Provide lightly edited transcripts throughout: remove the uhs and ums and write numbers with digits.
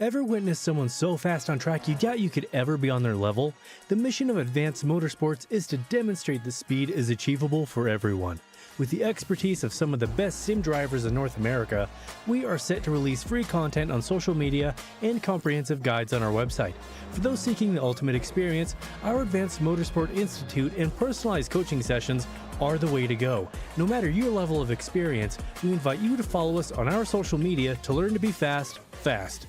Ever witnessed someone so fast on track you doubt you could ever be on their level? The mission of Advanced Motorsports is to demonstrate the speed is achievable for everyone. With the expertise of some of the best sim drivers in North America, we are set to release free content on social media and comprehensive guides on our website. For those seeking the ultimate experience, our Advanced Motorsport Institute and personalized coaching sessions are the way to go. No matter your level of experience, we invite you to follow us on our social media to learn to be fast.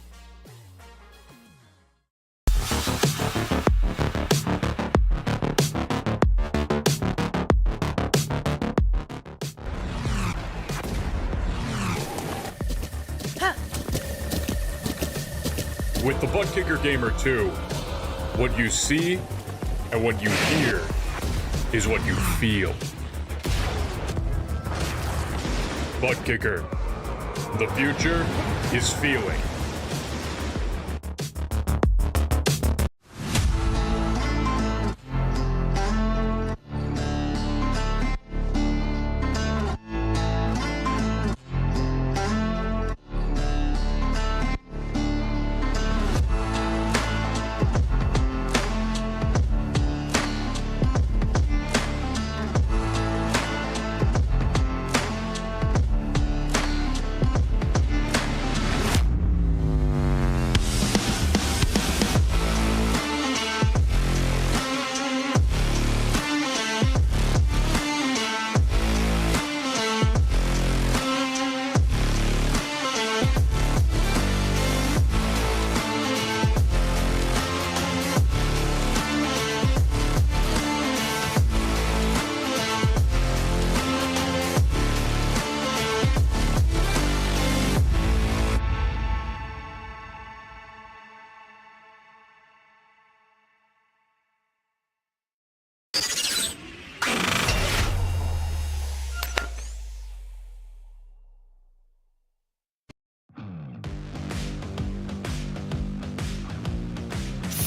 With the Butt Kicker Gamer 2, what you see and what you hear is what you feel. Butt Kicker. The future is feeling.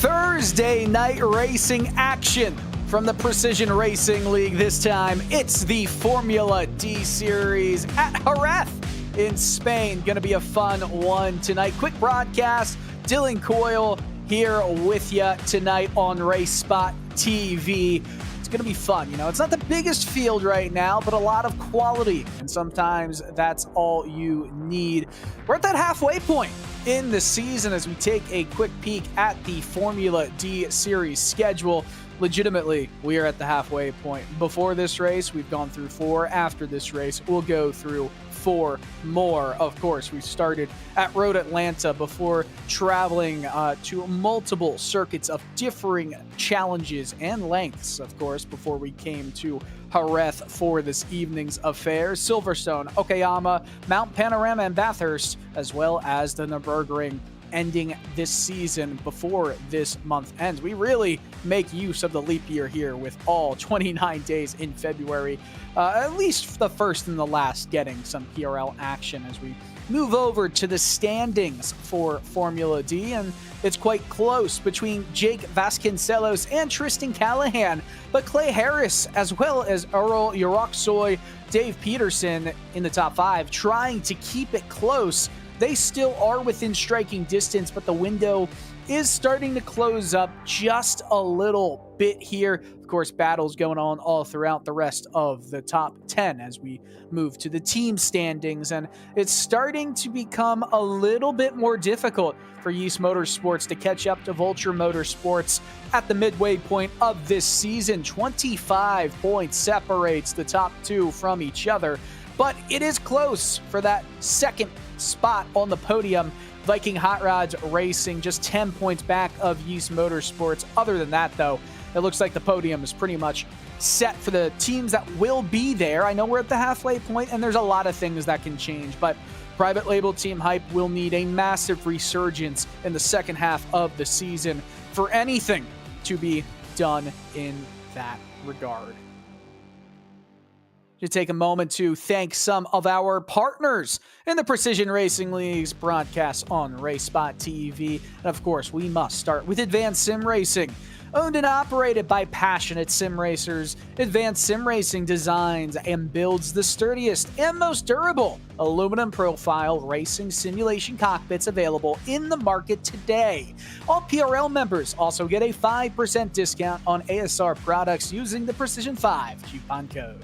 Thursday night racing action from the Precision Racing League. This time, it's the Formula D Series at Jerez in Spain. Going to be a fun one tonight. Quick broadcast. Dylan Coyle here with you tonight on RaceSpotTV. It's going to be fun. You know, it's not the biggest field right now, but a lot of quality, and sometimes that's all you need. We're at that halfway point in the season as we take a quick peek at the Formula D Series schedule. Legitimately, we are at the halfway point. Before this race, we've gone through 4. After this race, we'll go through 4 more. Of course, we started at Road Atlanta before traveling to multiple circuits of differing challenges and lengths, of course, before we came to Jerez for this evening's affairs. Silverstone, Okayama, Mount Panorama, and Bathurst, as well as the Nürburgring, ending this season before this month ends. We really make use of the leap year here with all 29 days in February, at least the first and the last getting some PRL action as we move over to the standings for Formula D, and it's quite close between Jake Vasconcelos and Tristan Callahan, but Clay Harris as well as Earl Yuroksoy, Dave Peterson in the top 5 trying to keep it close. They still are within striking distance, but the window is starting to close up just a little bit here. Of course, battles going on all throughout the rest of the top 10 as we move to the team standings, and it's starting to become a little bit more difficult for Yeast Motorsports to catch up to Vulture Motorsports at the midway point of this season. 25 points separates the top 2 from each other, but it is close for that second spot on the podium. Viking Hot Rods Racing just 10 points back of Yeast Motorsports. Other than that, though, it looks like the podium is pretty much set for the teams that will be there. I know we're at the halfway point, and there's a lot of things that can change, but Private Label Team Hype will need a massive resurgence in the second half of the season for anything to be done in that regard. To take a moment to thank some of our partners in the Precision Racing League's broadcast on RaceSpotTV. And of course, we must start with Advanced Sim Racing. Owned and operated by passionate sim racers, Advanced Sim Racing designs and builds the sturdiest and most durable aluminum profile racing simulation cockpits available in the market today. All PRL members also get a 5% discount on ASR products using the Precision 5 coupon code.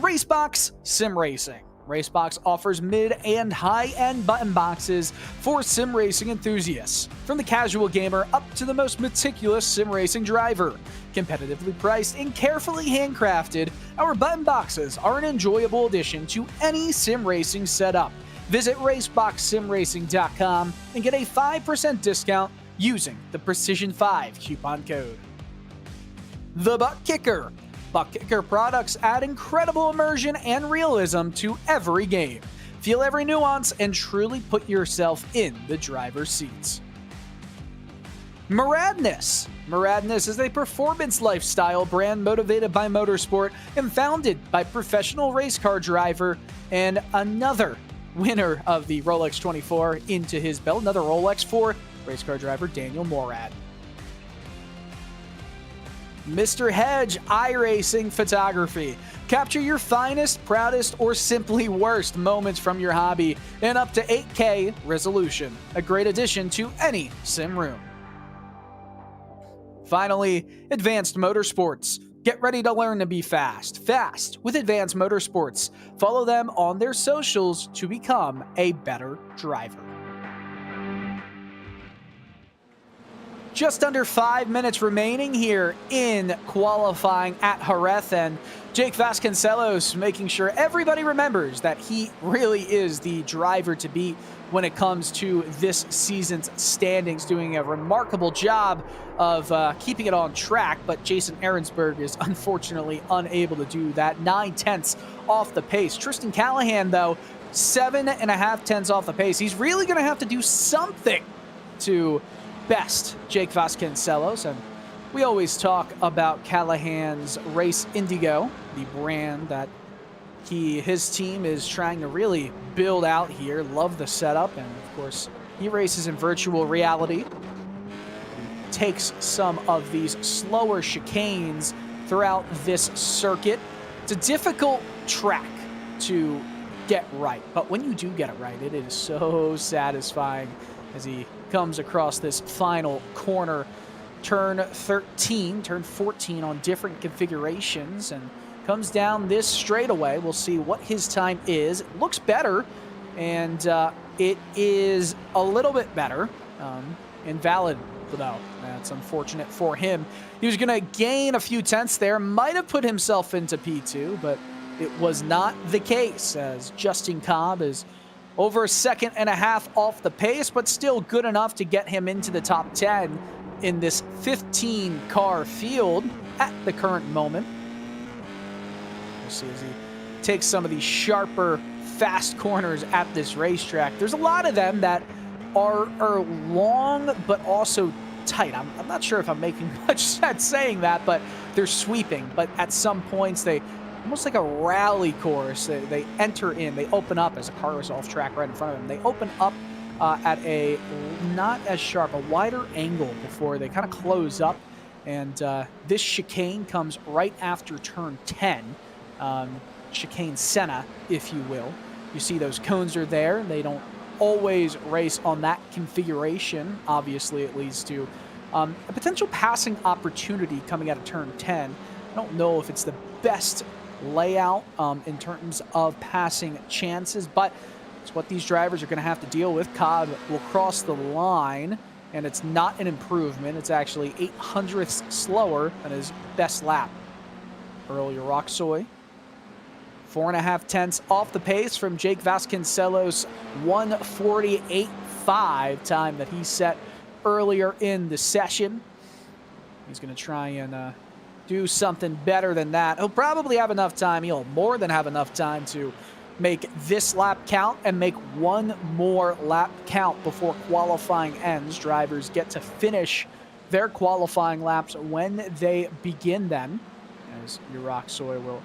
Racebox Sim Racing. Racebox offers mid and high-end button boxes for sim racing enthusiasts, from the casual gamer up to the most meticulous sim racing driver. Competitively priced and carefully handcrafted, our button boxes are an enjoyable addition to any sim racing setup. Visit raceboxsimracing.com and get a 5% discount using the Precision 5 coupon code. The Butt Kicker. Butt Kicker products add incredible immersion and realism to every game. Feel every nuance and truly put yourself in the driver's seats. Muradness. Muradness is a performance lifestyle brand motivated by motorsport and founded by professional race car driver and another winner of the Rolex 24 into his belt, another Rolex for race car driver Daniel Morad. Mr. Hedge iRacing Photography. Capture your finest, proudest, or simply worst moments from your hobby in up to 8K resolution. A great addition to any sim room. Finally, Advanced Motorsports. Get ready to learn to be fast. Fast with Advanced Motorsports. Follow them on their socials to become a better driver. Just under 5 minutes remaining here in qualifying at Jerez, and Jake Vasconcelos making sure everybody remembers that he really is the driver to beat when it comes to this season's standings, doing a remarkable job of keeping it on track, but Jason Ahrensberg is unfortunately unable to do that. 9/10 off the pace. Tristan Callahan, though, 7.5 tenths off the pace. He's really going to have to do something to best Jake Vasconcelos, and we always talk about Callahan's Race Indigo, the brand that his team is trying to really build out here. Love the setup, and of course he races in virtual reality, takes some of these slower chicanes throughout this circuit. It's a difficult track to get right, but when you do get it right, it is so satisfying as he comes across this final corner. Turn 13, turn 14 on different configurations, and comes down this straightaway. We'll see what his time is. It looks better, and it is a little bit better. Invalid, though. That's unfortunate for him. He was going to gain a few tenths there. Might have put himself into P2, but it was not the case, as Justin Cobb is over a 1.5 seconds off the pace, but still good enough to get him into the top 10 in this 15-car field at the current moment. We'll see as he takes some of these sharper, fast corners at this racetrack. There's a lot of them that are long, but also tight. I'm not sure if I'm making much sense saying that, but they're sweeping. But at some points, they almost like a rally course. They enter in, they open up as a car is off track right in front of them. They open up at a not as sharp, a wider angle before they kind of close up. And this chicane comes right after turn 10. Chicane Senna, if you will. You see those cones are there. They don't always race on that configuration. Obviously, it leads to a potential passing opportunity coming out of turn 10. I don't know if it's the best layout in terms of passing chances, but it's what these drivers are going to have to deal with. Cobb will cross the line, and it's not an improvement. It's actually 0.08 slower than his best lap. Earl Uraxoy, 4.5 tenths off the pace from Jake Vasconcelos' 1:48.5 time that he set earlier in the session. He's going to try and do something better than that. He'll probably have enough time. He'll more than have enough time to make this lap count and make one more lap count before qualifying ends. Drivers get to finish their qualifying laps when they begin them, as Uraxoy will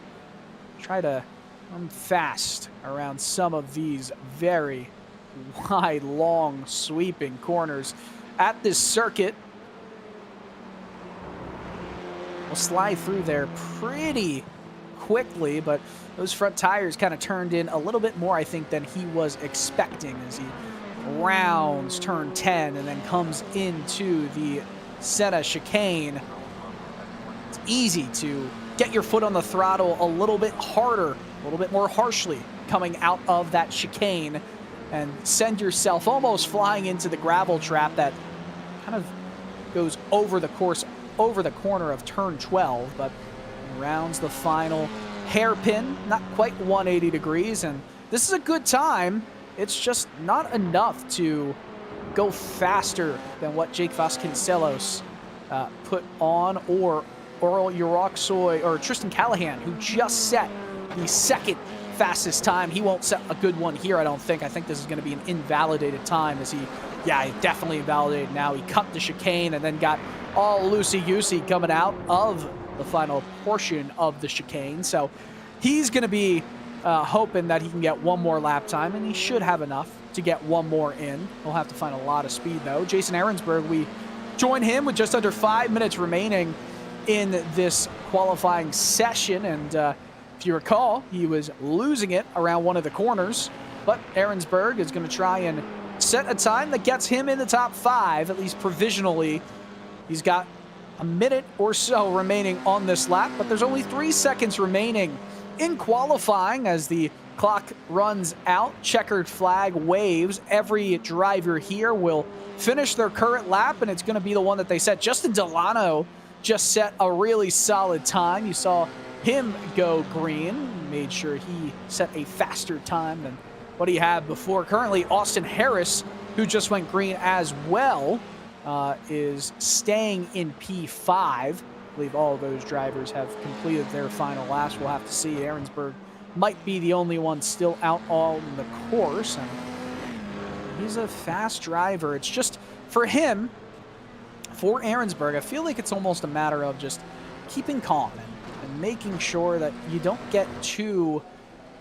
try to run fast around some of these very wide, long, sweeping corners at this circuit. will slide through there pretty quickly, but those front tires kind of turned in a little bit more, I think, than he was expecting as he rounds turn 10 and then comes into the Senna chicane. It's easy to get your foot on the throttle a little bit harder, a little bit more harshly coming out of that chicane and send yourself almost flying into the gravel trap that kind of goes over the course, over the corner of turn 12, but rounds the final hairpin, not quite 180 degrees, and this is a good time. It's just not enough to go faster than what Jake Vasconcelos put on, or Oral Uroxoy, or Tristan Callahan, who just set the second fastest time. He won't set a good one here, I don't think. I think this is going to be an invalidated time as he definitely invalidated now. He cut the chicane and then got all loosey-goosey coming out of the final portion of the chicane. So he's going to be hoping that he can get one more lap time, and he should have enough to get one more in. He'll have to find a lot of speed, though. Jason Ahrensberg, we join him with just under 5 minutes remaining in this qualifying session, and if you recall, he was losing it around one of the corners, but Ahrensberg is going to try and set a time that gets him in the top 5, at least provisionally. He's got a minute or so remaining on this lap, but there's only 3 seconds remaining in qualifying as the clock runs out. Checkered flag waves. Every driver here will finish their current lap, and it's going to be the one that they set. Justin Delano just set a really solid time. You saw him go green, made sure he set a faster time than what he had before. Currently, Austin Harris, who just went green as well, is staying in P5. I believe all of those drivers have completed their final laps. We'll have to see. Ahrensberg might be the only one still out on the course, and he's a fast driver. It's just, for him, for Ahrensberg, I feel like it's almost a matter of just keeping calm and making sure that you don't get too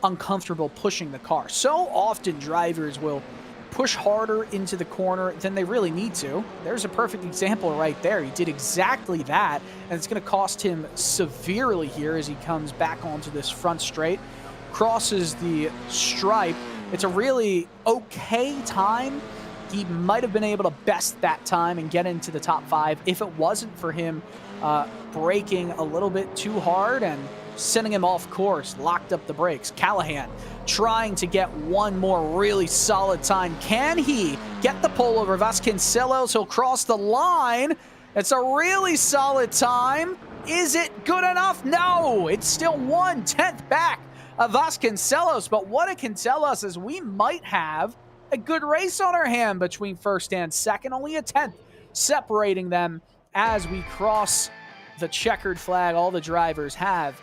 uncomfortable pushing the car. So often drivers will push harder into the corner than they really need to. There's a perfect example right there. He did exactly that, and it's going to cost him severely here as he comes back onto this front straight, crosses the stripe. It's a really okay time. He might have been able to best that time and get into the top 5 if it wasn't for him braking a little bit too hard and sending him off course, locked up the brakes. Callahan trying to get one more really solid time. Can he get the pole over Vasconcelos? He'll cross the line. It's a really solid time. Is it good enough? No, it's still 1/10 back of Vasconcelos, but what it can tell us is we might have a good race on our hand between first and second. Only a 10th separating them as we cross the checkered flag. All the drivers have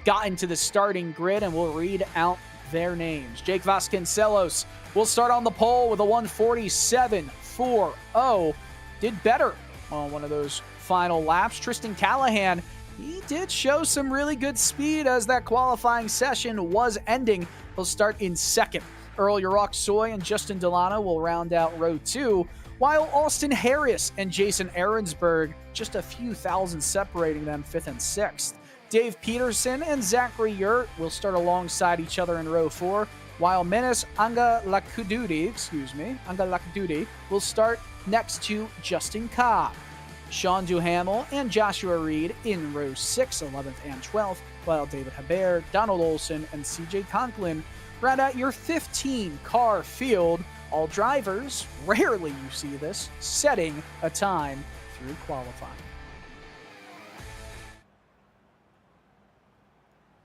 gotten to the starting grid, and we'll read out their names. Jake Vasconcelos will start on the pole with a 1:47.40. Did better on one of those final laps. Tristan Callahan, he did show some really good speed as that qualifying session was ending. He'll start in second. Earl Uroxoy and Justin Delano will round out row 2, while Austin Harris and Jason Ahrensberg, just a few thousand separating them, 5th and 6th. Dave Peterson and Zachary Yurt will start alongside each other in row 4, while Menes Angalakududi will start next to Justin Cobb. Sean Duhamel and Joshua Reed in row 6, 11th and 12th, while David Hebert, Donald Olson, and CJ Conklin round out your 15-car field. All drivers, rarely you see this, setting a time through qualifying.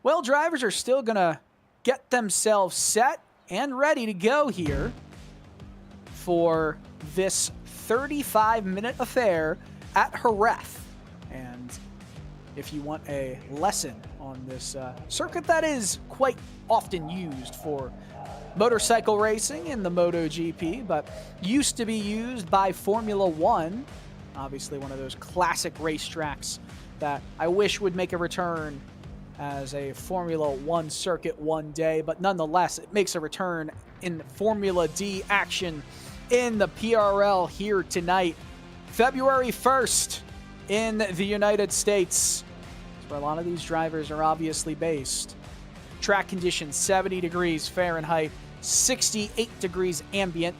Well, drivers are still going to get themselves set and ready to go here for this 35-minute affair at Jerez. And if you want a lesson on this circuit that is quite often used for motorcycle racing in the MotoGP, but used to be used by Formula One, obviously one of those classic racetracks that I wish would make a return as a Formula One circuit one day, but nonetheless, it makes a return in Formula D action in the PRL here tonight. February 1st in the United States. where a lot of these drivers are obviously based. Track conditions 70 degrees Fahrenheit, 68 degrees ambient.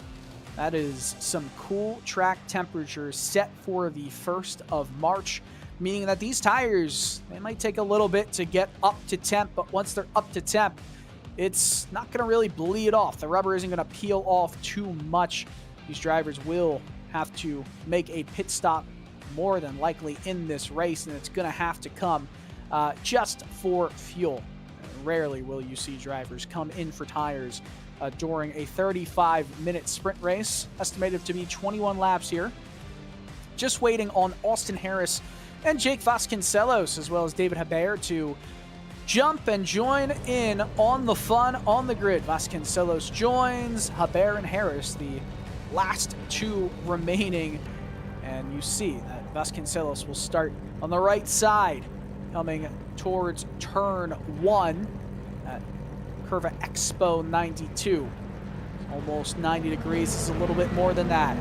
That is some cool track temperatures set for the 1st of March, meaning that these tires, they might take a little bit to get up to temp, but once they're up to temp, it's not going to really bleed off. The rubber isn't going to peel off too much. These drivers will have to make a pit stop more than likely in this race, and it's going to have to come just for fuel. Rarely will you see drivers come in for tires during a 35-minute sprint race, estimated to be 21 laps here. Just waiting on Austin Harris and Jake Vasconcelos, as well as David Hebert, to jump and join in on the fun on the grid. Vasconcelos joins Hebert and Harris, the last two remaining. And you see that Vasconcelos will start on the right side, coming towards turn 1 at Curva Expo 92. Almost 90 degrees. This is a little bit more than that.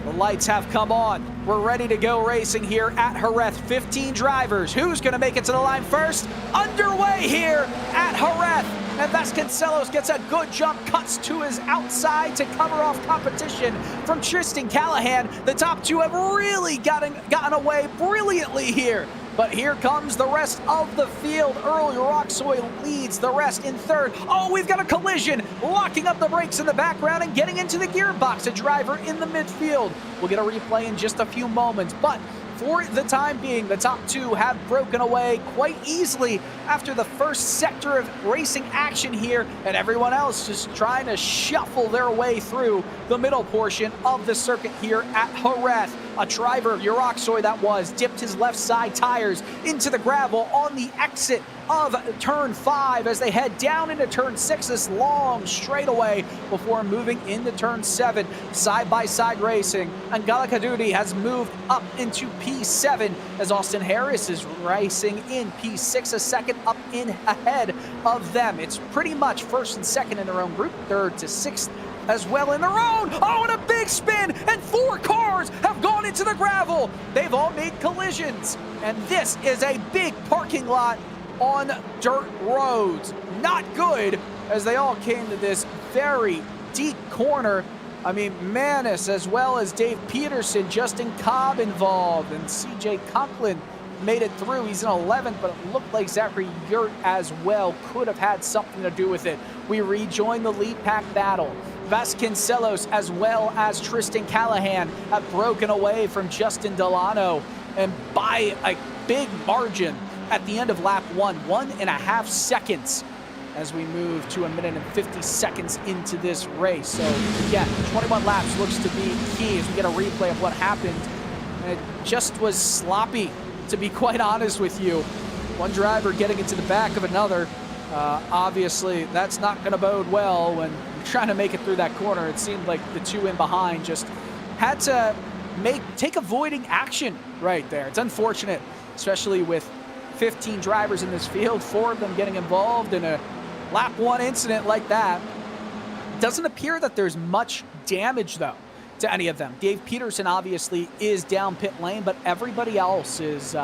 The lights have come on. We're ready to go racing here at Jerez. 15 drivers. Who's going to make it to the line first? Underway here at Jerez. And Vasconcelos gets a good jump, cuts to his outside to cover off competition from Tristan Callahan. The top two have really gotten away brilliantly here. But here comes the rest of the field. Earl Roxoy leads the rest in third. Oh, we've got a collision. Locking up the brakes in the background and getting into the gearbox. A driver in the midfield. We'll get a replay in just a few moments. But for the time being, the top two have broken away quite easily after the first sector of racing action here, and everyone else just trying to shuffle their way through the middle portion of the circuit here at Jerez. A driver, Uroxoy that was, dipped his left side tires into the gravel on the exit of turn 5 as they head down into turn 6, this long straightaway before moving into turn 7. Side-by-side racing. Angelica Duty has moved up into P7 as Austin Harris is racing in P6, a second up in ahead of them. It's pretty much first and second in their own group, third to sixth as well in their own. Oh, and a big spin, and 4 cars have gone into the gravel. They've all made collisions, and this is a big parking lot on dirt roads. Not good, as they all came to this very deep corner. I mean, Manis as well as Dave Peterson, Justin Cobb involved, and CJ Conklin made it through. He's in 11th, but it looked like Zachary Yurt as well could have had something to do with it. We rejoin the lead pack battle. Vasconcelos as well as Tristan Callahan have broken away from Justin Delano, and by a big margin at the end of lap 1.5 seconds as we move to 1 minute and 50 seconds into this race. So again, 21 laps looks to be key as we get a replay of what happened. And it just was sloppy, to be quite honest with you. One driver getting into the back of another. Obviously, that's not going to bode well when you're trying to make it through that corner. It seemed like the two in behind just had to take avoiding action right there. It's unfortunate, especially with 15 drivers in this field, 4 of them getting involved in a lap 1 incident like that. Doesn't appear that there's much damage, though, to any of them. Dave Peterson obviously is down pit lane, but everybody else is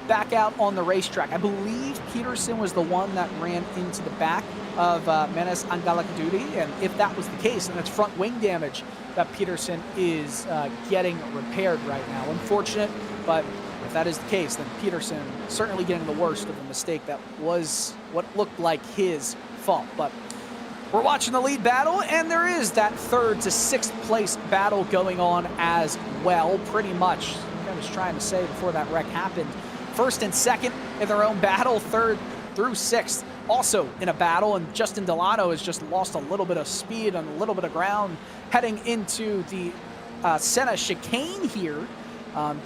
back out on the racetrack. I believe Peterson was the one that ran into the back of Menes Angalakadudi, and if that was the case, then it's front wing damage that Peterson is getting repaired right now. Unfortunate, but if that is the case, then Peterson certainly getting the worst of a mistake that was what looked like his fault. But we're watching the lead battle, and there is that 3rd to 6th place battle going on as well, pretty much. Like I was trying to say before that wreck happened. 1st and 2nd in their own battle, 3rd through 6th also in a battle, and Justin Delano has just lost a little bit of speed and a little bit of ground heading into the Senna chicane here.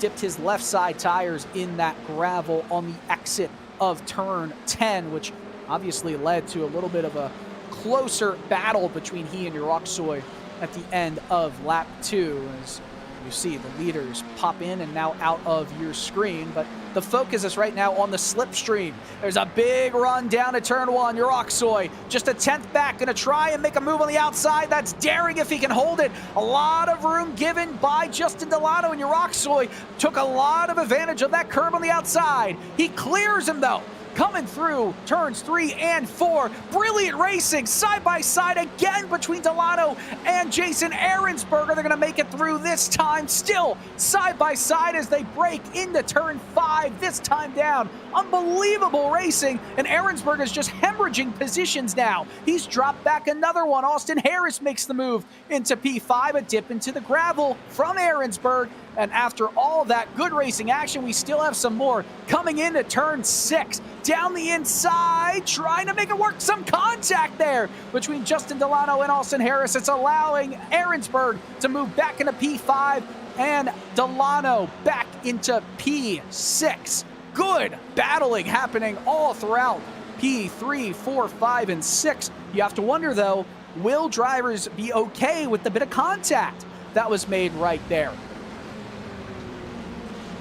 Dipped his left side tires in that gravel on the exit of turn 10, which obviously led to a little bit of a closer battle between he and Uroxoy at the end of lap 2. As you see the leaders pop in and now out of your screen, but the focus is right now on the slipstream. There's a big run down to turn 1. Yoroxoi just a 10th back, gonna try and make a move on the outside. That's daring if he can hold it. A lot of room given by Justin Delano, and Yoroxoi took a lot of advantage of that curb on the outside. He clears him though. Coming through turns 3 and 4. Brilliant racing side by side again between Delano and Jason Ahrensberger. They're going to make it through this time. Still side by side as they break into turn 5, this time down. Unbelievable racing, and Ahrensberger is just hemorrhaging positions now. He's dropped back another one. Austin Harris makes the move into P5, a dip into the gravel from Ahrensberg. And after all that good racing action, we still have some more coming into turn 6. Down the inside, trying to make it work. Some contact there between Justin Delano and Austin Harris. It's allowing Ahrensberg to move back into P5 and Delano back into P6. Good battling happening all throughout P3, 4, 5, and 6. You have to wonder, though, will drivers be okay with the bit of contact that was made right there?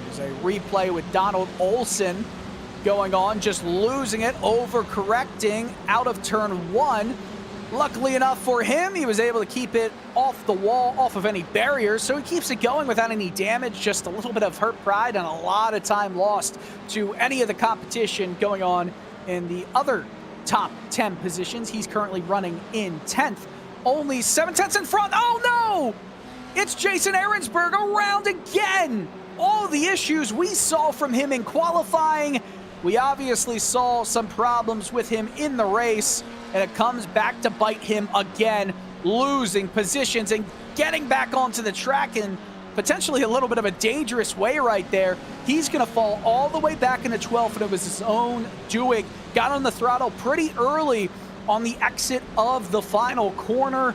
There's a replay with Donald Olson going on, just losing it, overcorrecting out of turn 1. Luckily enough for him, he was able to keep it off the wall, off of any barriers, so he keeps it going without any damage. Just a little bit of hurt pride and a lot of time lost to any of the competition going on in the other top 10 positions. He's currently running in 10th, only 7 tenths in front. Oh no! It's Jason Ahrensberg around again! All the issues we saw from him in qualifying, we obviously saw some problems with him in the race, and it comes back to bite him again, losing positions and getting back onto the track in potentially a little bit of a dangerous way right there. He's going to fall all the way back into 12th, and it was his own doing. Got on the throttle pretty early on the exit of the final corner,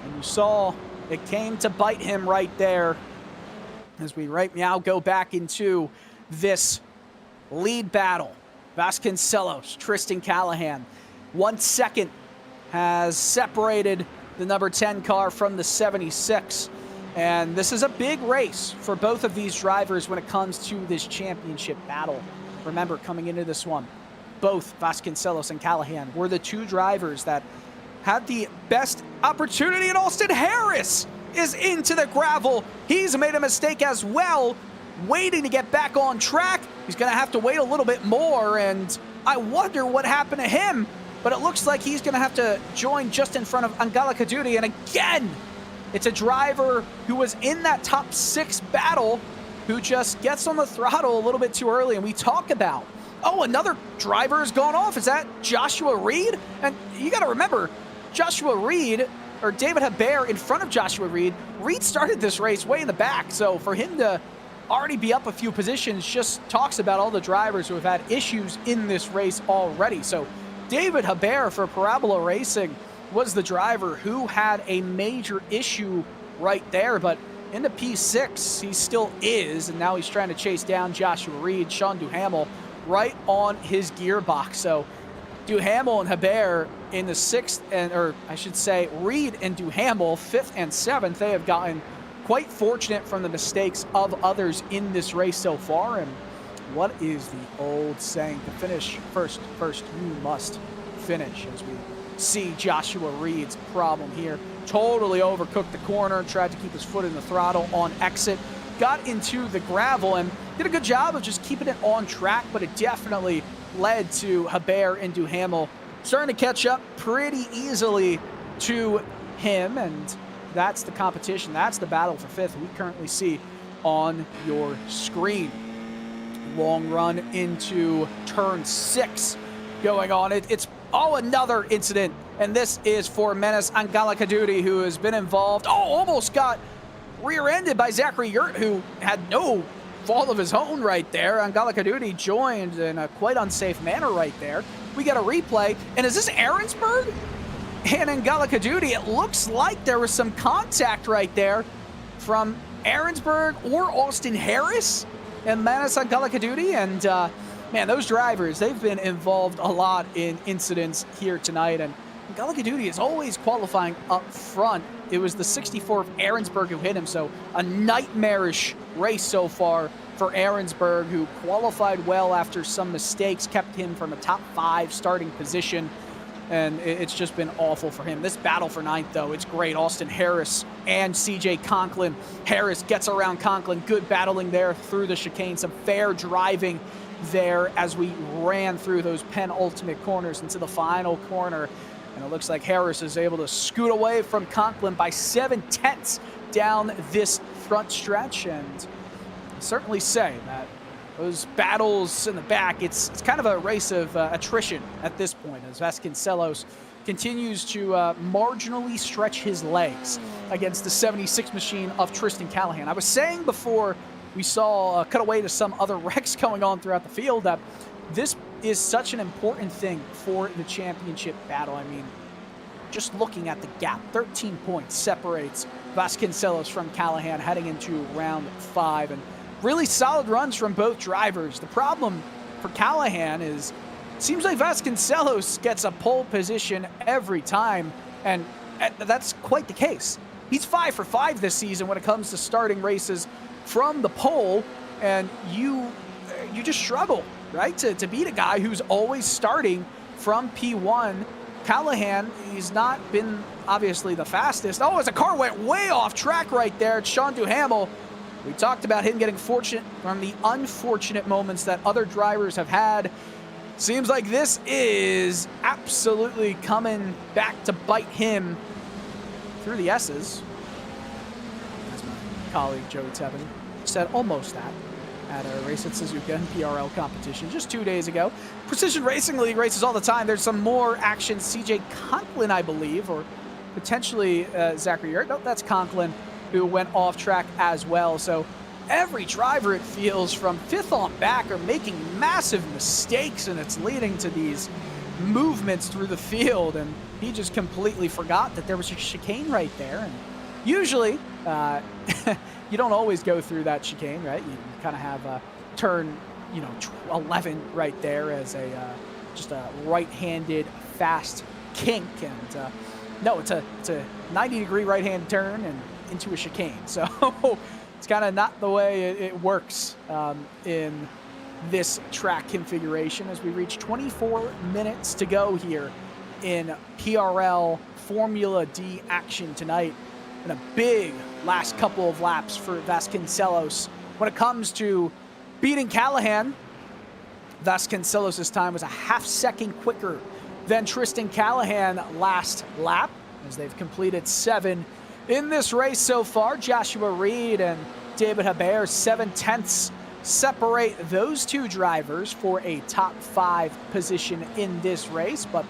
and you saw it came to bite him right there as we right now go back into this lead battle. Vasconcelos, Tristan Callahan. 1 second has separated the number 10 car from the 76. And this is a big race for both of these drivers when it comes to this championship battle. Remember, coming into this one, both Vasconcelos and Callahan were the 2 drivers that had the best opportunity, and Austin Harris is into the gravel. He's made a mistake as well, waiting to get back on track. He's going to have to wait a little bit more, and I wonder what happened to him, but it looks like he's going to have to join just in front of Angala Kaduri. And again, it's a driver who was in that top 6 battle who just gets on the throttle a little bit too early. And we talk about, oh, another driver has gone off. Is that Joshua Reed? And you got to remember, Joshua Reed, or David Hebert in front of Joshua Reed. Reed started this race way in the back, so for him to already be up a few positions just talks about all the drivers who have had issues in this race already. So David Hebert for Parabola Racing was the driver who had a major issue right there, but into P6 he still is, and now he's trying to chase down Joshua Reed. Sean Duhamel right on his gearbox. So Duhamel and Hebert in the 6th, or I should say Reed and Duhamel 5th and 7th. They have gotten quite fortunate from the mistakes of others in this race so far. And what is the old saying? To finish first you must finish, as we see Joshua Reed's problem here. Totally overcooked the corner, tried to keep his foot in the throttle on exit, got into the gravel and did a good job of just keeping it on track, but it definitely led to Hebert and Duhamel starting to catch up pretty easily to him, and that's the competition. That's the battle for 5th we currently see on your screen. Long run into turn 6 going on. It's another incident, and this is for Menace Angala Kaduri, who has been involved. Almost got rear-ended by Zachary Yurt, who had no fault of his own right there. Angala Kaduri joined in a quite unsafe manner right there. We get a replay, and is this Ahrensberg and Angala Kaduri? It looks like there was some contact right there from Ahrensberg or Austin Harris and Manas Angala Kaduri, and man, those drivers, they've been involved a lot in incidents here tonight, and Angala Kaduri is always qualifying up front it was the 64 of Ahrensberg who hit him. So a nightmarish race so far for Ahrensberg, who qualified well after some mistakes, kept him from a top 5 starting position. And it's just been awful for him. This battle for 9th, though, it's great. Austin Harris and CJ Conklin. Harris gets around Conklin. Good battling there through the chicane. Some fair driving there as we ran through those penultimate corners into the final corner. And it looks like Harris is able to scoot away from Conklin by 7/10 down this front stretch. And I'll certainly say that those battles in the back, it's kind of a race of attrition at this point, as Vasconcelos continues to marginally stretch his legs against the 76 machine of Tristan Callahan. I was saying before we saw cut away to some other wrecks going on throughout the field that this is such an important thing for the championship battle. I mean, just looking at the gap, 13 points separates Vasconcelos from Callahan heading into round 5, and really solid runs from both drivers. The problem for Callahan is it seems like Vasconcelos gets a pole position every time, and that's quite the case. He's 5 for 5 this season when it comes to starting races from the pole, and you just struggle, right, to beat a guy who's always starting from P1. Callahan, he's not been obviously the fastest. Oh, as a car went way off track right there. It's Sean Duhamel. We talked about him getting fortunate from the unfortunate moments that other drivers have had. Seems like this is absolutely coming back to bite him through the S's. As my colleague Joey Tevin said almost that at a race at Suzuka in PRL competition just 2 days ago. Precision Racing League races all the time. There's some more action. CJ Conklin, I believe, or potentially Zachary Yurt. Nope, that's Conklin, who went off track as well. So every driver, it feels, from 5th on back are making massive mistakes, and it's leading to these movements through the field. And he just completely forgot that there was a chicane right there. And usually, you don't always go through that chicane, right? You kind of have a turn, 11 right there as a just a right-handed fast kink. And no, it's a 90-degree right-hand turn and into a chicane. So it's kind of not the way it works in this track configuration as we reach 24 minutes to go here in PRL Formula D action tonight. And a big last couple of laps for Vasconcelos. When it comes to beating Callahan, Vasconcelos' time was a half-second quicker than Tristan Callahan last lap, as they've completed 7 in this race so far. Joshua Reed and David Haber, 7/10 separate those two drivers for a top 5 position in this race. But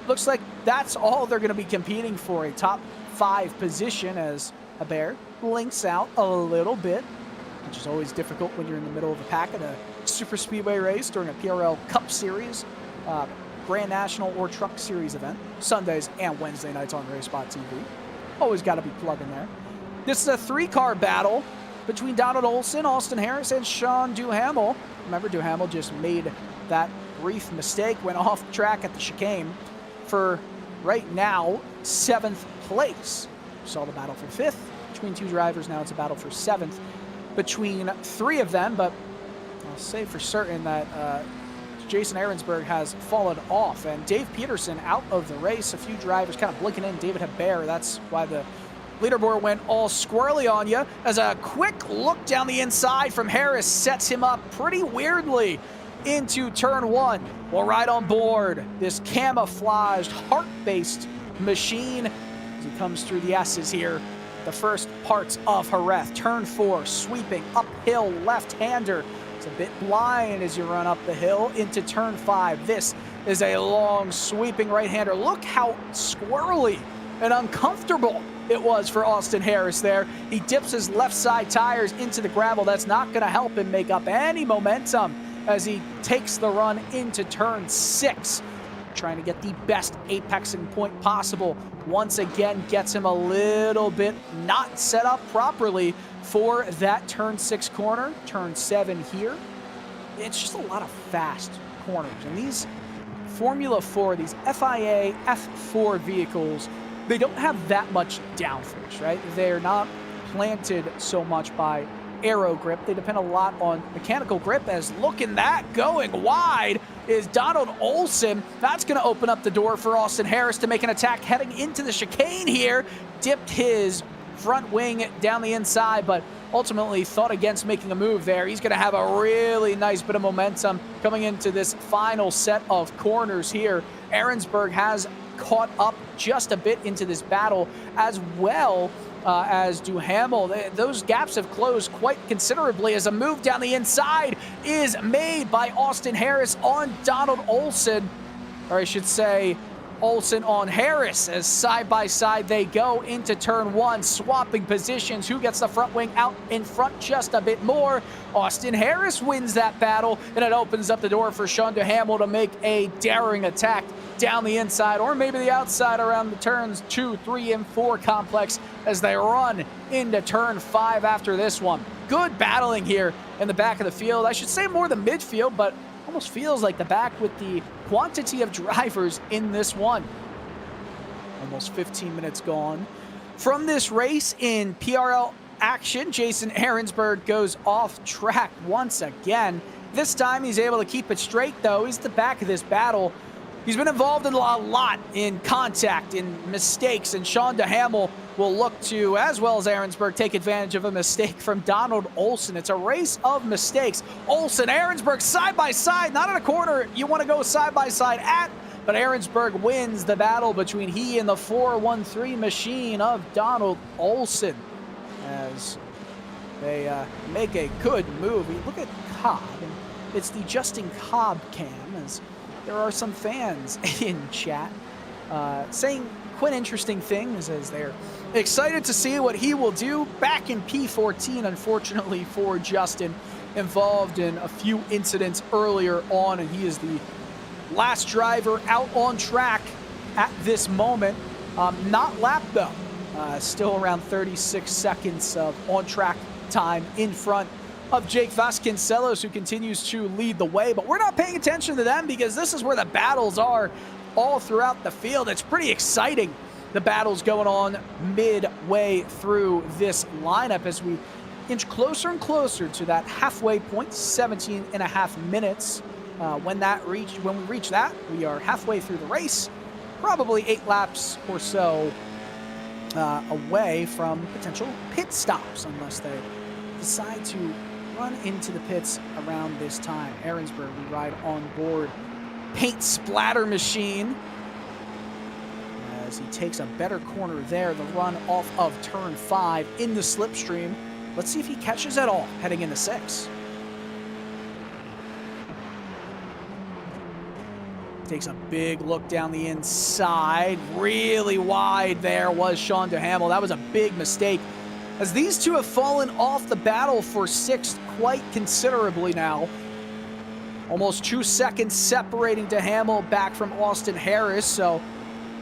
looks like that's all they're going to be competing for, a top 5 position, as Haber links out a little bit, which is always difficult when you're in the middle of the pack at a super speedway race during a PRL Cup Series, Grand National or Truck Series event, Sundays and Wednesday nights on RaceSpotTV. Always got to be plugging there. This is a 3-car battle between Donald Olson, Austin Harris, and Sean Duhamel. Remember, Duhamel just made that brief mistake, went off track at the chicane for, right now, 7th place. We saw the battle for 5th between 2 drivers. Now it's a battle for 7th between 3 of them, but I'll say for certain that Jason Ahrensberg has fallen off, and Dave Peterson out of the race. A few drivers kind of blinking in. David Haber, that's why the leaderboard went all squirrely on you, as a quick look down the inside from Harris sets him up pretty weirdly into turn 1. Well, right on board this camouflaged heart-based machine as he comes through the S's here. The first parts of Jerez. Turn 4, sweeping uphill left-hander. It's a bit blind as you run up the hill into turn 5. This is a long sweeping right-hander. Look how squirrely and uncomfortable it was for Austin Harris there. He dips his left side tires into the gravel. That's not going to help him make up any momentum as he takes the run into turn 6. Trying to get the best apexing point possible. Once again, gets him a little bit not set up properly for that turn 6 corner. Turn 7 here. It's just a lot of fast corners. And these Formula 4, these FIA F4 vehicles, they don't have that much downforce, right? They're not planted so much by aero grip. They depend a lot on mechanical grip, as looking that going wide is Donald Olson. That's going to open up the door for Austin Harris to make an attack heading into the chicane here. Dipped his front wing down the inside, but ultimately thought against making a move there. He's going to have a really nice bit of momentum coming into this final set of corners here. Ahrensberg has caught up just a bit into this battle, as well as Duhamel. Those gaps have closed quite considerably as a move down the inside is made by Austin Harris on Donald Olson, or I should say Olson on Harris, as side by side they go into turn one, swapping positions. Who gets the front wing out in front just a bit more? Austin Harris wins that battle, and it opens up the door for Sean Duhamel to make a daring attack down the inside, or maybe the outside around the turns 2, 3, and 4 complex as they run into turn 5 after this one. Good battling here in the back of the field. I should say more the midfield, but almost feels like the back with the quantity of drivers in this one. Almost 15 minutes gone from this race in PRL action. Jason Ahrensberg goes off track once again. This time he's able to keep it straight, though. He's at the back of this battle. He's been involved in a lot in contact, in mistakes, and Sean Duhamel will look to, as well as Ahrensberg, take advantage of a mistake from Donald Olson. It's a race of mistakes. Olson, Ahrensberg, side by side, not in a corner you want to go side by side at, but Ahrensberg wins the battle between he and the 413 machine of Donald Olson, as they make a good move. Look at Cobb, and it's the Justin Cobb cam, as there are some fans in chat saying quite interesting things, as they're excited to see what he will do back in P14. Unfortunately for Justin, involved in a few incidents earlier on, and he is the last driver out on track at this moment. Not lapped though, still around 36 seconds of on-track time in front of Jake Vasconcelos, who continues to lead the way. But we're not paying attention to them, because this is where the battles are all throughout the field. It's pretty exciting, the battles going on midway through this lineup as we inch closer and closer to that halfway point, 17 and a half minutes. When we reach that, we are halfway through the race, probably 8 laps or so away from potential pit stops, unless they decide to run into the pits around this time. Ahrensberg, we ride on board paint splatter machine as he takes a better corner there, the run off of turn 5 in the slipstream. Let's see if he catches it all heading into 6. Takes a big look down the inside. Really wide there was Sean Duhamel. That was a big mistake, as these two have fallen off the battle for 6th quite considerably now. Almost 2 seconds separating Duhamel back from Austin Harris, so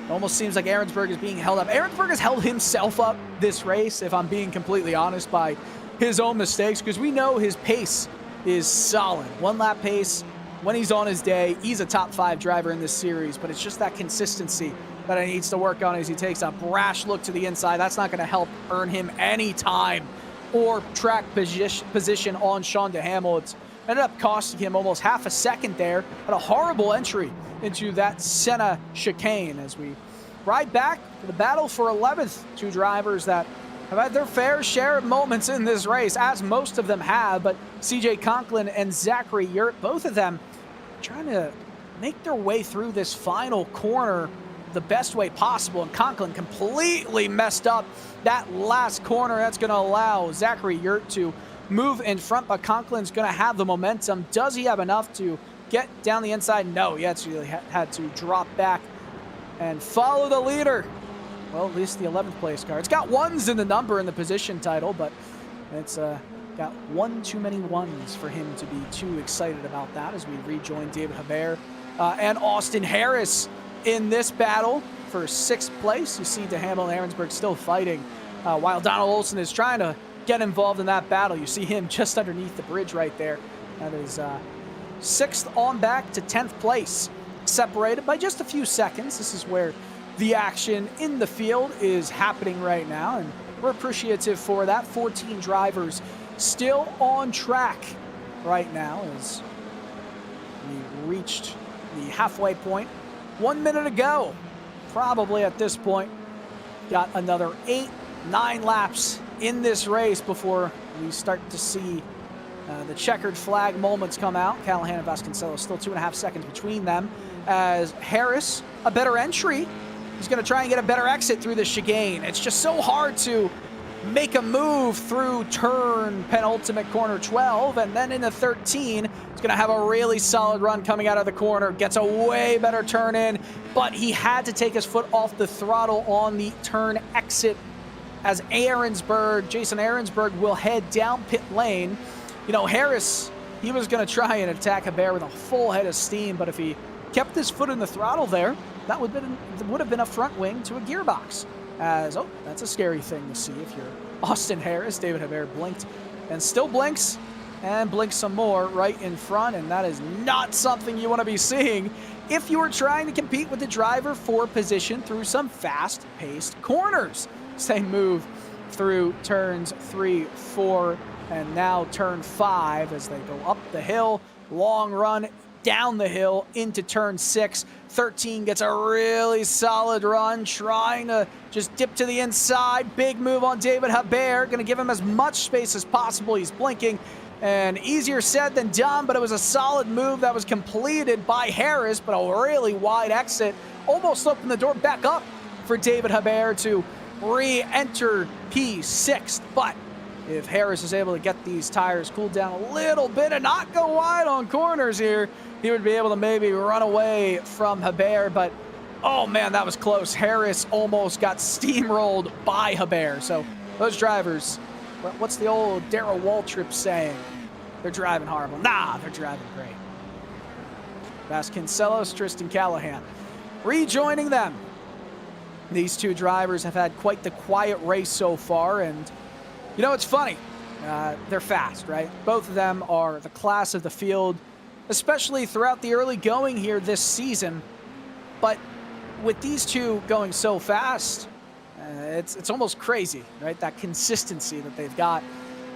it almost seems like Ahrensberg is being held up. Ahrensberg has held himself up this race, if I'm being completely honest, by his own mistakes, because we know his pace is solid. 1 lap pace. When he's on his day, he's a top 5 driver in this series, but it's just that consistency that he needs to work on as he takes a brash look to the inside. That's not going to help earn him any time or track position on Sean Duhamel. It's ended up costing him almost half a second there, but a horrible entry into that Senna chicane as we ride back to the battle for 11th. 2 drivers that have had their fair share of moments in this race, as most of them have, but CJ Conklin and Zachary Yurt, both of them trying to make their way through this final corner the best way possible, and Conklin completely messed up that last corner. That's going to allow Zachary Yurt to move in front, but Conklin's going to have the momentum. Does he have enough to get down the inside? No, he actually had to drop back and follow the leader. Well, at least the 11th place car. It's got 1s in the number in the position title, but it's got 1 too many 1s for him to be too excited about that, as we rejoin David Hebert and Austin Harris in this battle for 6th place. You see Duhamel and Ahrensberg still fighting, while Donald Olson is trying to get involved in that battle. You see him just underneath the bridge right there. That is 6th on back to 10th place, separated by just a few seconds. This is where the action in the field is happening right now, and we're appreciative for that. 14 drivers still on track right now as we reached the halfway point. 1 minute to go, probably at this point. Got another 8-9 laps in this race before we start to see the checkered flag moments come out. Callahan and Vasconcelos still 2.5 seconds between them, as Jerez, a better entry. He's going to try and get a better exit through the chicane. It's just so hard to make a move through turn penultimate corner 12, and then into 13, he's going to have a really solid run coming out of the corner. Gets a way better turn in, but he had to take his foot off the throttle on the turn exit as Jason Ahrensberg will head down pit lane. You know, Jerez, he was going to try and attack Hebert with a full head of steam, but if he kept his foot in the throttle there, that would have been a front wing to a gearbox. Oh, that's a scary thing to see if you're Austin Jerez. David Hebert blinked and still blinks and blinks some more right in front, and that is not something you want to be seeing if you are trying to compete with the driver for position through some fast-paced corners. Same move through turns 3, 4, and now turn 5 as they go up the hill. Long run down the hill into turn 6. 13 gets a really solid run, trying to just dip to the inside. Big move on David Hebert, going to give him as much space as possible. He's blinking, and easier said than done, but it was a solid move that was completed by Jerez, but a really wide exit. Almost opened the door back up for David Hebert to re-enter P6, but if Jerez is able to get these tires cooled down a little bit and not go wide on corners here, he would be able to maybe run away from Hebert, but oh man, that was close. Jerez almost got steamrolled by Hebert. So those drivers, what's the old Darrell Waltrip saying? They're driving horrible. Nah, they're driving great. Vasconcelos, Tristan Callahan rejoining them. These two drivers have had quite the quiet race so far, and you know, it's funny. They're fast, right? Both of them are the class of the field, especially throughout the early going here this season. But with these two going so fast, it's almost crazy, right? That consistency that they've got.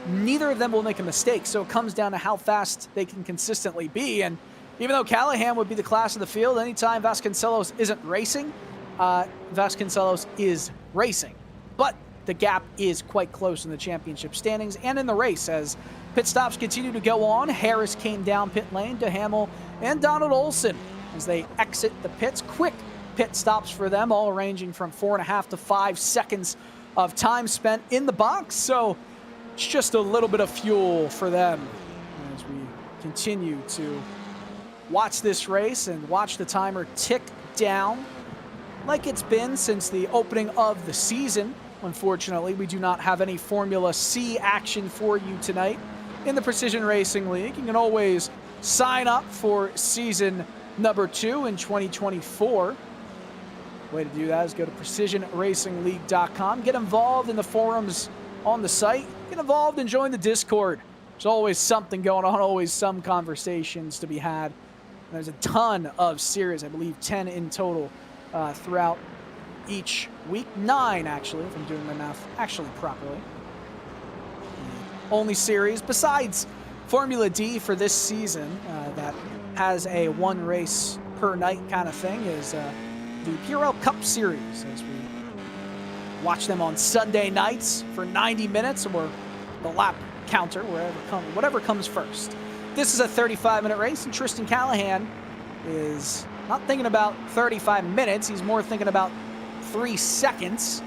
Neither of them will make a mistake, so it comes down to how fast they can consistently be. And even though Callahan would be the class of the field, anytime Vasconcelos isn't racing, Vasconcelos is racing. But the gap is quite close in the championship standings and in the race as pit stops continue to go on. Jerez came down pit lane to Hamill and Donald Olson as they exit the pits. Quick pit stops for them, all ranging from 4.5 to 5 seconds of time spent in the box. So it's just a little bit of fuel for them as we continue to watch this race and watch the timer tick down like it's been since the opening of the season. Unfortunately, we do not have any Formula C action for you tonight in the Precision Racing League. You can always sign up for season number 2 in 2024. Way to do that is go to precisionracingleague.com. Get involved in the forums on the site. Get involved and join the Discord. There's always something going on, always some conversations to be had. And there's a ton of series, I believe 10 in total throughout each week. 9, actually, if I'm doing my math actually properly. The only series besides Formula D for this season that has a 1 race per night kind of thing is the PRL Cup Series, as we watch them on Sunday nights for 90 minutes, or the lap counter, whatever comes first. This is a 35-minute race, and Tristan Callahan is not thinking about 35 minutes. He's more thinking about 3 seconds,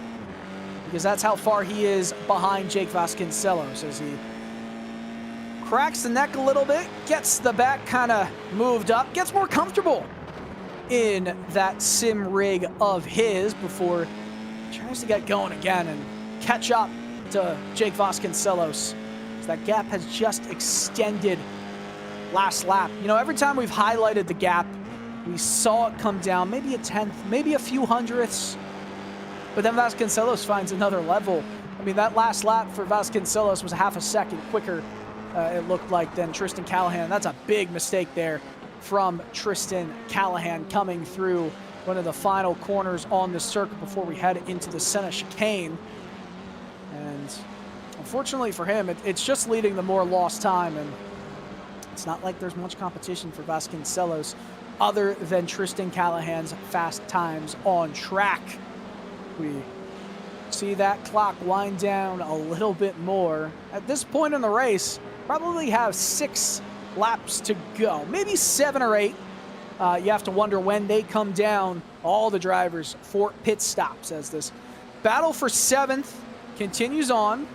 because that's how far he is behind Jake Vasconcelos as he cracks the neck a little bit, gets the back kind of moved up, gets more comfortable in that sim rig of his before he tries to get going again and catch up to Jake Vasconcelos. So that gap has just extended last lap. You know, every time we've highlighted the gap, we saw it come down, maybe a tenth, maybe a few hundredths, but then Vasconcelos finds another level. I mean, that last lap for Vasconcelos was half a second quicker, it looked like, than Tristan Callahan. That's a big mistake there from Tristan Callahan coming through one of the final corners on the circuit before we head into the center chicane. And unfortunately for him, it's just leading the more lost time, and it's not like there's much competition for Vasconcelos other than Tristan Callahan's fast times on track. We see that clock wind down a little bit more. At this point in the race, probably have 6 laps to go, maybe 7 or 8. You have to wonder when they come down, all the drivers, for pit stops, as this battle for 7th continues on.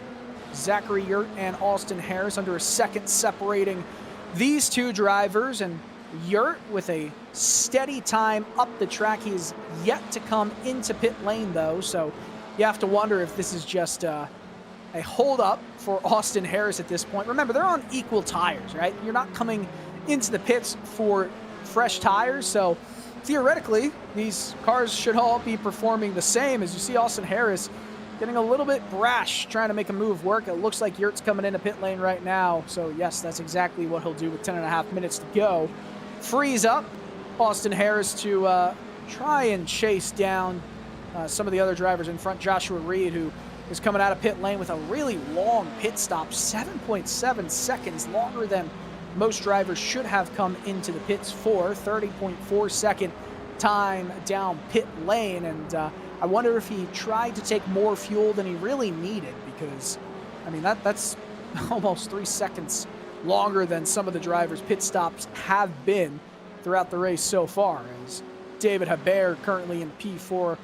Zachary Yurt and Austin Harris under a second separating these two drivers, and Yurt with a steady time up the track. He's yet to come into pit lane though, so you have to wonder if this is just a hold up for Austin Harris at this point. Remember, they're on equal tires, right? You're not coming into the pits for fresh tires, so theoretically these cars should all be performing the same. As you see Austin Harris getting a little bit brash, trying to make a move work. It looks like Yurt's coming into pit lane right now, so yes, that's exactly what he'll do with 10.5 minutes to go. Frees up Austin Harris to try and chase down some of the other drivers in front. Joshua Reed, who is coming out of pit lane with a really long pit stop, 7.7 seconds longer than most drivers should have come into the pits for. 30.4 second time down pit lane, and I wonder if he tried to take more fuel than he really needed, because I mean that's almost 3 seconds longer than some of the drivers' pit stops have been throughout the race so far. As David Hebert currently in P4,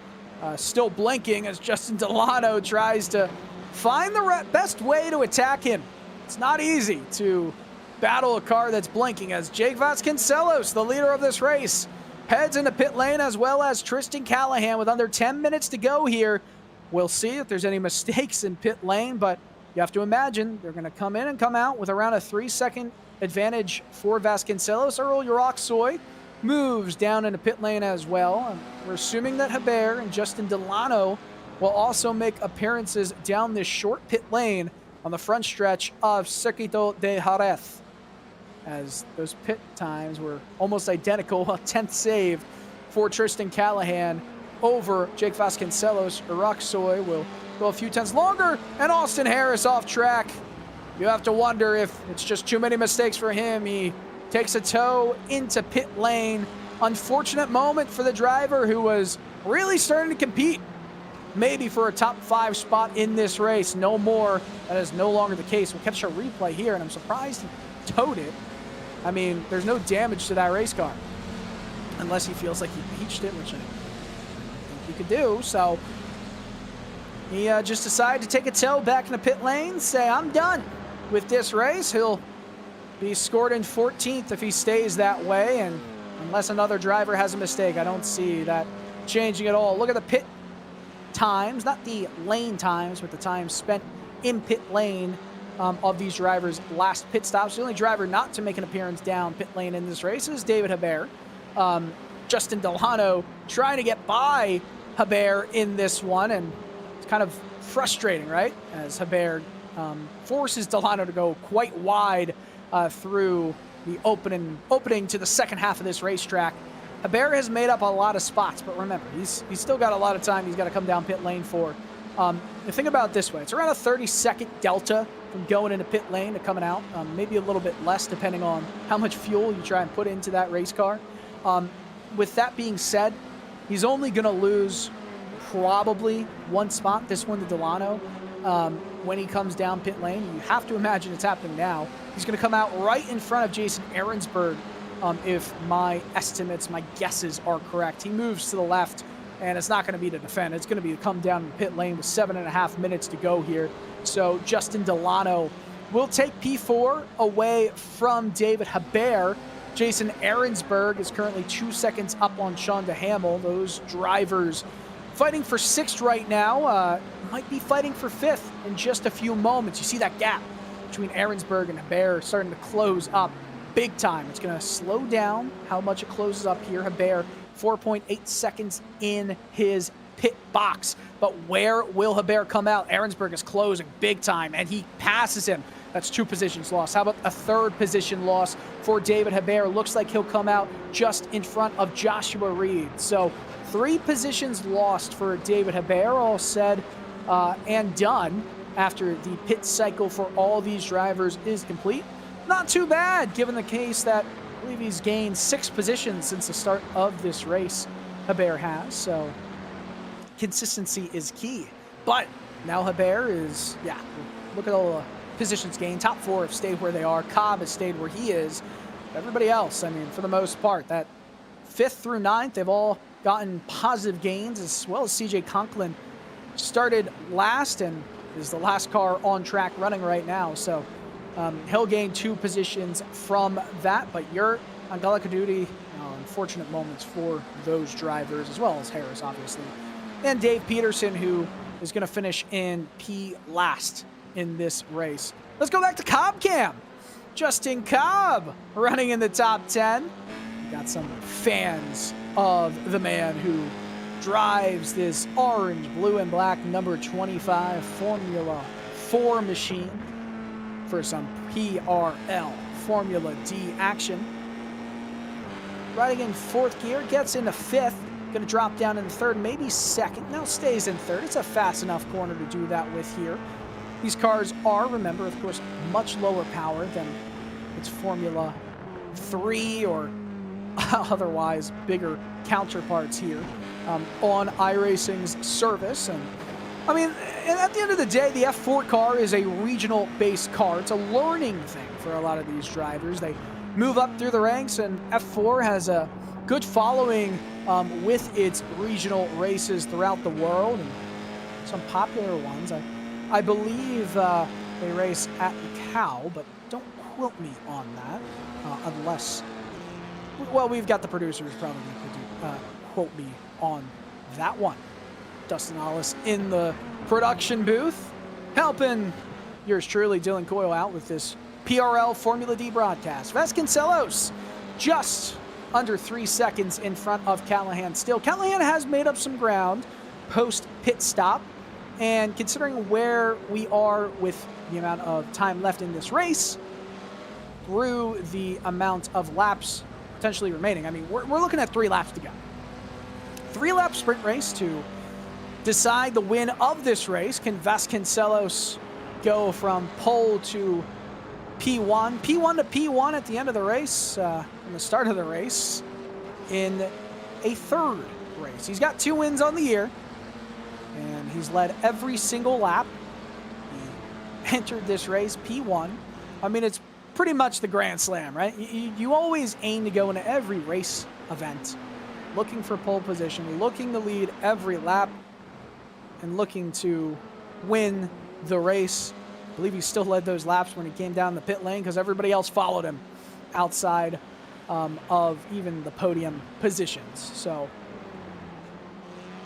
still blinking as Justin Delano tries to find the best way to attack him. It's not easy to battle a car that's blinking, as Jake Vasconcelos, the leader of this race, heads into pit lane, as well as Tristan Callahan with under 10 minutes to go here. We'll see if there's any mistakes in pit lane, but you have to imagine they're going to come in and come out with around a 3-second advantage for Vasconcelos. Earl Uraxoy moves down into pit lane as well. And we're assuming that Hebert and Justin Delano will also make appearances down this short pit lane on the front stretch of Circuito de Jerez, as those pit times were almost identical. A 10th save for Tristan Callahan over Jake Vasconcelos. Uraxoy will go a few tenths longer, and Austin Harris off track. You have to wonder if it's just too many mistakes for him. He takes a tow into pit lane. Unfortunate moment for the driver who was really starting to compete, maybe for a top 5 spot in this race. No more. That is no longer the case. We'll catch a replay here, and I'm surprised he towed it. I mean, there's no damage to that race car, unless he feels like he beached it, which I think he could do. So he just decided to take a tow back in the pit lane, say, I'm done with this race. He'll be scored in 14th if he stays that way, and unless another driver has a mistake, I don't see that changing at all. Look at the pit times, not the lane times, but the time spent in pit lane of these drivers' last pit stops. The only driver not to make an appearance down pit lane in this race is David Hebert. Justin Delano trying to get by Hebert in this one, and it's kind of frustrating, right? As Hebert forces Delano to go quite wide through the opening to the second half of this racetrack. Hebert has made up a lot of spots, but remember, he's still got a lot of time he's got to come down pit lane for. Think about it this way. It's around a 30-second delta from going into pit lane to coming out, maybe a little bit less depending on how much fuel you try and put into that race car. With that being said, he's only going to lose probably 1 spot, this one to Delano, when he comes down pit lane. You have to imagine it's happening now. He's going to come out right in front of Jason Ahrensberg, if my estimates, my guesses are correct. He moves to the left, and it's not going to be to defend. It's going to be to come down in pit lane with 7.5 minutes to go here. So Justin Delano will take P4 away from David Hebert. Jason Ahrensberg is currently 2 seconds up on Sean DeHamel. Those drivers fighting for 6th right now, might be fighting for 5th in just a few moments. You see that gap between Ahrensberg and Hebert starting to close up big time. It's going to slow down how much it closes up here. Hebert, 4.8 seconds in his pit box. But where will Hebert come out? Ahrensberg is closing big time, and he passes him. That's 2 positions lost. How about a 3rd position loss for David Hebert? Looks like he'll come out just in front of Joshua Reed. So 3 positions lost for David Hebert, all said and done after the pit cycle for all these drivers is complete. Not too bad, given the case that I believe he's gained 6 positions since the start of this race, Hebert has, so consistency is key. But now Hebert is, yeah, look at all the positions gained. Top 4 have stayed where they are. Cobb has stayed where he is. Everybody else, I mean, for the most part, that 5th through 9th, they've all gotten positive gains, as well as CJ Conklin started last and is the last car on track running right now. So he'll gain 2 positions from that, but you're on Gallica duty. Unfortunate moments for those drivers, as well as Harris, obviously. And Dave Peterson, who is going to finish in P last in this race. Let's go back to Cobb Cam. Justin Cobb running in the top 10. Got some fans of the man who drives this orange, blue, and black number 25 Formula 4 machine for some PRL Formula D action. Riding in 4th gear, gets into 5th, going to drop down in 3rd, maybe 2nd, now stays in 3rd. It's a fast enough corner to do that with here. These cars are, remember, of course, much lower power than its Formula 3 or otherwise bigger counterparts here on iRacing's service. And I mean, at the end of the day, the F4 car is a regional-based car. It's a learning thing for a lot of these drivers. They move up through the ranks, and F4 has a good following with its regional races throughout the world, and some popular ones. I believe they race at Macau, but don't quote me on that unless, well, we've got the producers probably quote me on that one. Dustin Hollis in the production booth, helping yours truly, Dylan Coyle, out with this PRL Formula D broadcast. Vasconcelos just under 3 seconds in front of Callahan still. Callahan has made up some ground post pit stop, and considering where we are with the amount of time left in this race, through the amount of laps potentially remaining, I mean, we're looking at 3 laps to go. 3-lap sprint race to decide the win of this race. Can Vasconcelos go from pole to P1 to P1 at the end of the race, from the start of the race, in a 3rd race? He's got 2 wins on the year, and he's led every single lap. He entered this race P1. I mean, it's pretty much the Grand Slam, right? You always aim to go into every race event looking for pole position, looking to lead every lap, and looking to win the race. I believe he still led those laps when he came down the pit lane because everybody else followed him outside of even the podium positions. So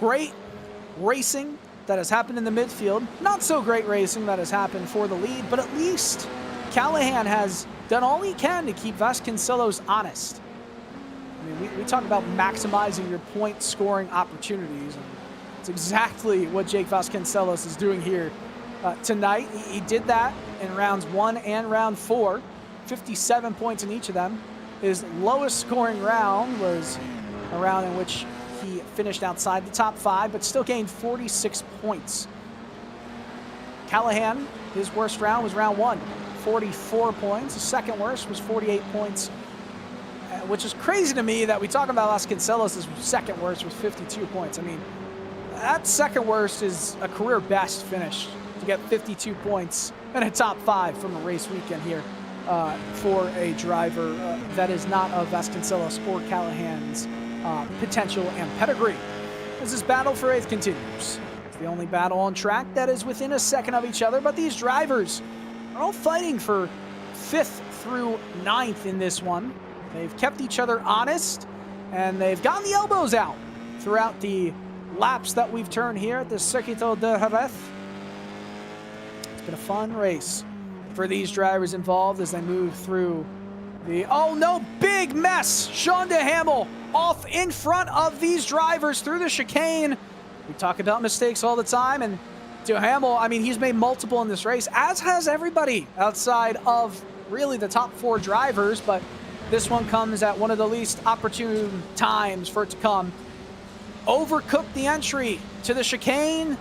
great racing that has happened in the midfield. Not so great racing that has happened for the lead, but at least Callahan has done all he can to keep Vasconcelos honest. I mean, we talk about maximizing your point scoring opportunities. And it's exactly what Jake Vasconcelos is doing here tonight. He did that in rounds 1 and round 4, 57 points in each of them. His lowest scoring round was a round in which he finished outside the top 5, but still gained 46 points. Callahan, his worst round was round 1, 44 points. His second worst was 48 points, which is crazy to me that we talk about Vasconcelos' second worst was 52 points. I mean, that second worst is a career best finish to get 52 points and a top 5 from a race weekend here for a driver that is not of Vasconcelos or Callahan's potential and pedigree. As this battle for 8th continues, it's the only battle on track that is within a second of each other, but these drivers are all fighting for 5th through 9th in this one. They've kept each other honest, and they've gotten the elbows out throughout the laps that we've turned here at the Circuito de Jerez. It's been a fun race for these drivers involved as they move through the, oh no, big mess. Sean DeHamel off in front of these drivers through the chicane. We talk about mistakes all the time, and DeHamel, I mean, he's made multiple in this race, as has everybody outside of really the top 4 drivers, but this one comes at one of the least opportune times for it to come. overcooked the entry to the chicane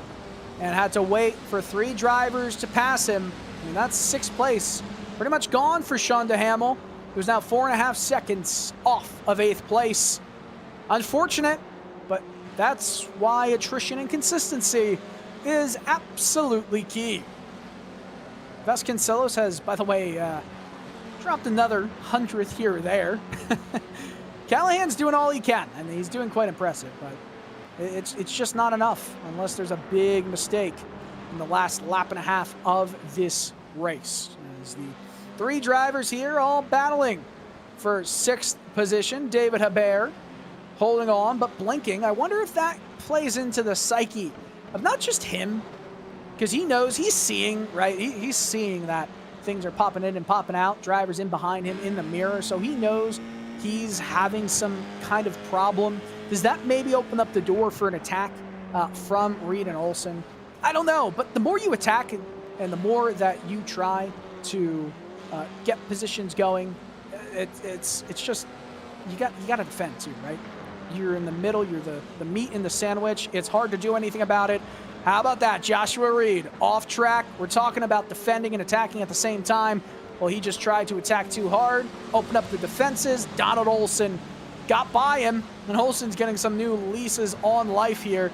and had to wait for 3 drivers to pass him. And that's 6th place. Pretty much gone for Sean DeHamel, who's now 4.5 seconds off of 8th place. Unfortunate, but that's why attrition and consistency is absolutely key. Vasconcelos has, by the way, dropped another 100th here or there. Callahan's doing all he can, and he's doing quite impressive, but it's just not enough unless there's a big mistake in the last lap and a half of this race. As the 3 drivers here all battling for 6th position. David Hebert holding on, but blinking. I wonder if that plays into the psyche of not just him, because he knows, he's seeing, right? He's seeing that things are popping in and popping out, drivers in behind him in the mirror, so he knows he's having some kind of problem. Does that maybe open up the door for an attack from Reed and Olsen? I don't know, but the more you attack and the more that you try to get positions going, it's just, you got to defend too, right? You're in the middle, you're the meat in the sandwich. It's hard to do anything about it. How about that? Joshua Reed off track. We're talking about defending and attacking at the same time. Well, he just tried to attack too hard, open up the defenses. Donald Olsen got by him, and Olsen's getting some new leases on life here.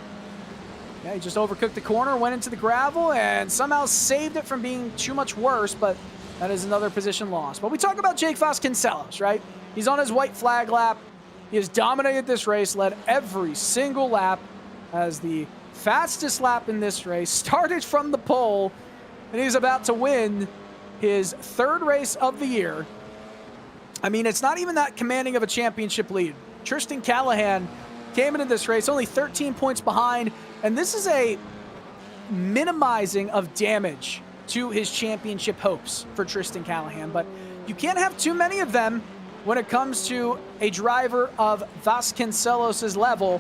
Yeah, he just overcooked the corner, went into the gravel, and somehow saved it from being too much worse, but that is another position loss. But we talk about Jake Vasconcelos, right? He's on his white flag lap. He has dominated this race, led every single lap, as the fastest lap in this race, started from the pole, and he's about to win his 3rd race of the year. I mean, it's not even that commanding of a championship lead. Tristan Callahan came into this race only 13 points behind, and this is a minimizing of damage to his championship hopes for Tristan Callahan, but you can't have too many of them when it comes to a driver of Vasconcelos' level.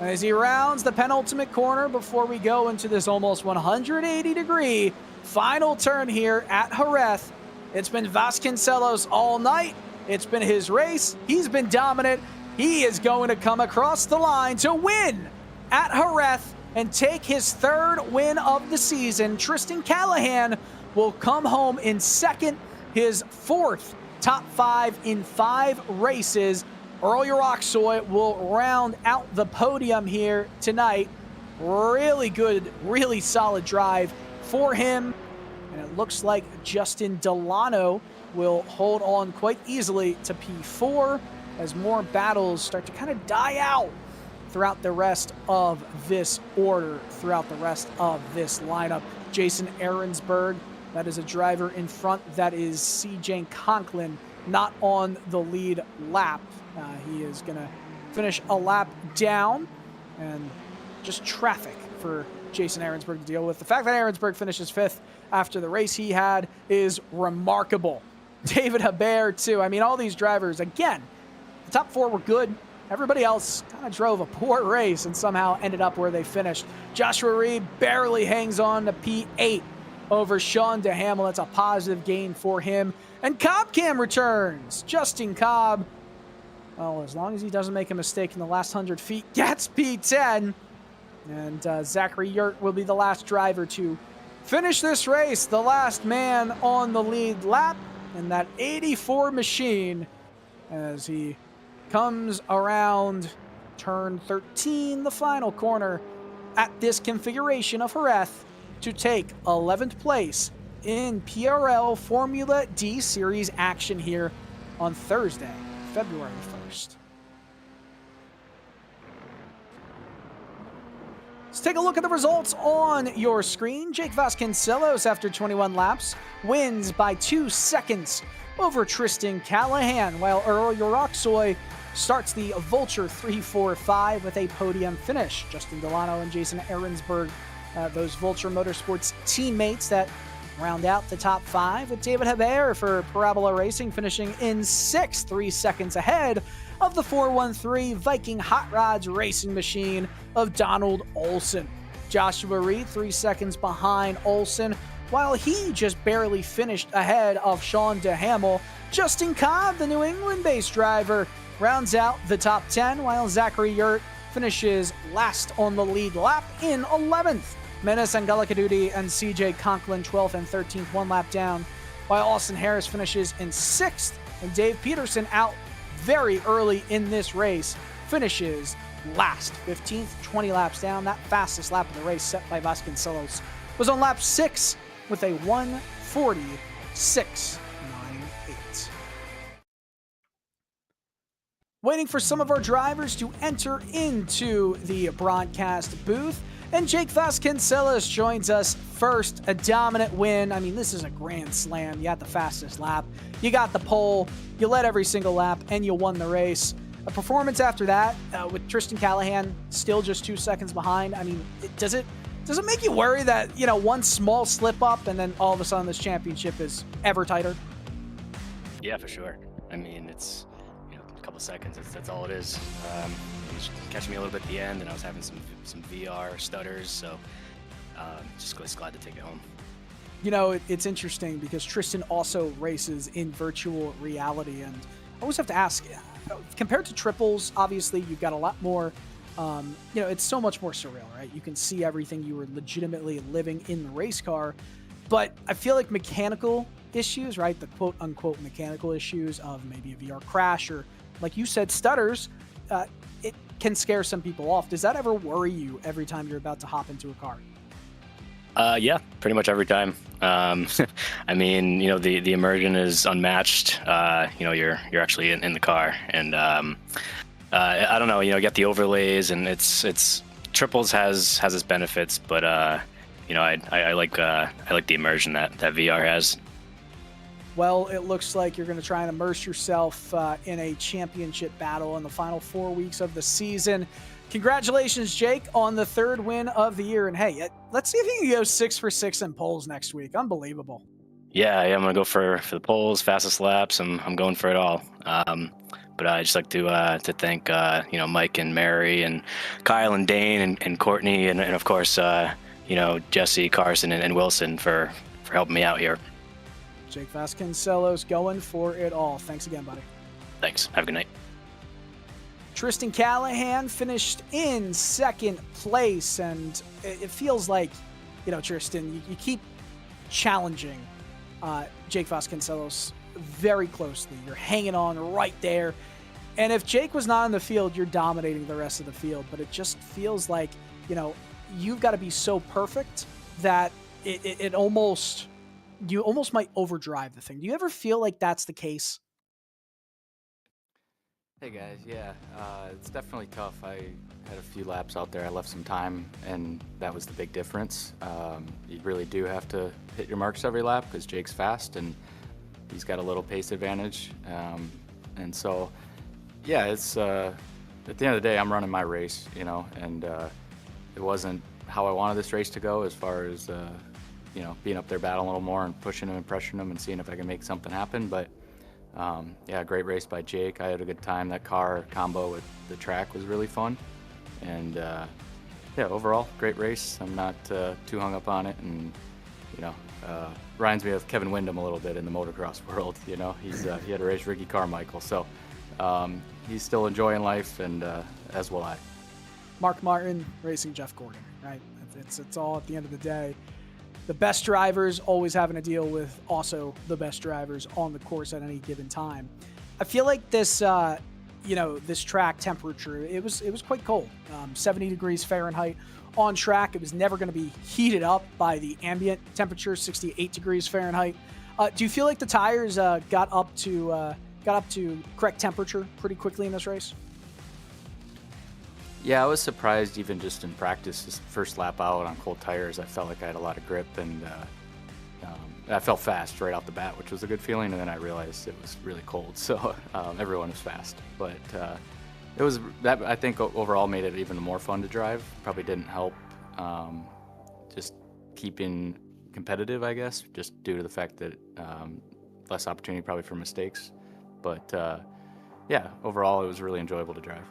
As he rounds the penultimate corner before we go into this almost 180-degree final turn here at Jerez. It's been Vasconcelos all night. It's been his race. He's been dominant. He is going to come across the line to win at Jerez and take his 3rd win of the season. Tristan Callahan will come home in 2nd, his 4th top 5 in 5 races. Earl Uraxoy will round out the podium here tonight. Really good, really solid drive for him. And it looks like Justin Delano will hold on quite easily to P4 as more battles start to kind of die out throughout the rest of this order, throughout the rest of this lineup. Jason Ahrensberg, that is a driver in front. That is CJ Conklin, not on the lead lap. He is going to finish a lap down, and just traffic for Jason Ahrensberg to deal with. The fact that Ahrensberg finishes 5th after the race he had is remarkable. David Hebert, too. I mean, all these drivers, again, the top 4 were good. Everybody else kind of drove a poor race and somehow ended up where they finished. Joshua Reed barely hangs on to P8 over Sean DeHamel. That's a positive gain for him. And Cobb Cam returns. Justin Cobb, well, as long as he doesn't make a mistake in the last 100 feet, gets P10. And Zachary Yurt will be the last driver to finish this race, the last man on the lead lap in that 84 machine, as he comes around turn 13, the final corner at this configuration of Jerez, to take 11th place in PRL Formula D Series action here on Thursday, February 1st. Let's take a look at the results on your screen. Jake Vasconcelos, after 21 laps, wins by 2 seconds over Tristan Callahan, while Earl Uraxoy starts the Vulture 3-4-5 with a podium finish. Justin Delano and Jason Ahrensberg, those Vulture Motorsports teammates that round out the top 5, with David Hebert for Parabola Racing finishing in 6th, 3 seconds ahead of the 413 Viking Hot Rods racing machine of Donald Olsen. Joshua Reed 3 seconds behind Olsen, while he just barely finished ahead of Sean DeHamel. Justin Cobb, the New England-based driver, rounds out the top 10, while Zachary Yurt finishes last on the lead lap in 11th. Menace and Galakadudi and CJ Conklin 12th and 13th, 1 lap down, while Austin Harris finishes in 6th, and Dave Peterson, out very early in this race, finishes last, 15th, 20 laps down. That fastest lap of the race set by Vasconcelos was on lap 6 with a 1:46.98. Waiting for some of our drivers to enter into the broadcast booth, and Jake Vasconcelos joins us first. A dominant win. I mean, this is a grand slam. You had the fastest lap, you got the pole, you led every single lap, and you won the race. A performance after that, with Tristan Callahan still just 2 seconds behind. I mean, does it make you worry that, you know, one small slip up and then all of a sudden this championship is ever tighter? Yeah, for sure. I mean, it's, you know, a couple seconds. That's all it is. He was catching me a little bit at the end, and I was having some VR stutters, so just glad to take it home. You know, it's interesting because Tristan also races in virtual reality, and I always have to ask, compared to triples, obviously you've got a lot more, you know, it's so much more surreal, right? You can see everything. You were legitimately living in the race car, but I feel like mechanical issues, right? The quote unquote mechanical issues of maybe a VR crash or, like you said, stutters, it can scare some people off. Does that ever worry you every time you're about to hop into a car? Yeah, pretty much every time. I mean, you know, the immersion is unmatched. You know, you're actually in the car, and I don't know, you know, you get the overlays, and it's triples has its benefits, but you know, I like the immersion that VR has. Well, it looks like you're going to try and immerse yourself in a championship battle in the final 4 weeks of the season. Congratulations, Jake, on the 3rd win of the year. And hey, let's see if you can go 6 for 6 in poles next week. Unbelievable. Yeah, I'm gonna go for the poles, fastest laps. I'm going for it all. But I just like to thank you know, Mike and Mary and Kyle and Dane and Courtney and of course you know, Jesse, Carson and Wilson for helping me out here. Jake Vasconcelos going for it all. Thanks again, buddy. Thanks. Have a good night. Tristan Callahan finished in 2nd place, and it feels like, you know, Tristan, you keep challenging Jake Vasconcelos very closely. You're hanging on right there. And if Jake was not in the field, you're dominating the rest of the field. But it just feels like, you know, you've got to be so perfect that you almost might overdrive the thing. Do you ever feel like that's the case? Hey guys, yeah, it's definitely tough. I had a few laps out there. I left some time, and that was the big difference. You really do have to hit your marks every lap because Jake's fast and he's got a little pace advantage. And so, yeah, it's at the end of the day, I'm running my race, you know, and it wasn't how I wanted this race to go as far as you know, being up there battling a little more and pushing him and pressuring him and seeing if I can make something happen. But yeah, great race by Jake. I had a good time. That car combo with the track was really fun. And yeah, overall, great race. I'm not too hung up on it. And, you know, reminds me of Kevin Windham a little bit in the motocross world. You know, he had to race Ricky Carmichael. So he's still enjoying life, and as will I. Mark Martin racing Jeff Gordon, right? It's all at the end of the day. The best drivers always having to deal with also the best drivers on the course at any given time. I feel like this, you know, this track temperature, it was quite cold. 70 degrees Fahrenheit on track. It was never going to be heated up by the ambient temperature, 68 degrees Fahrenheit. Do you feel like the tires got up to correct temperature pretty quickly in this race? Yeah, I was surprised even just in practice, this first lap out on cold tires. I felt like I had a lot of grip, and I felt fast right off the bat, which was a good feeling. And then I realized it was really cold, so everyone was fast. But it was that, I think, overall made it even more fun to drive. Probably didn't help just keeping competitive, I guess, just due to the fact that less opportunity probably for mistakes. But yeah, overall it was really enjoyable to drive.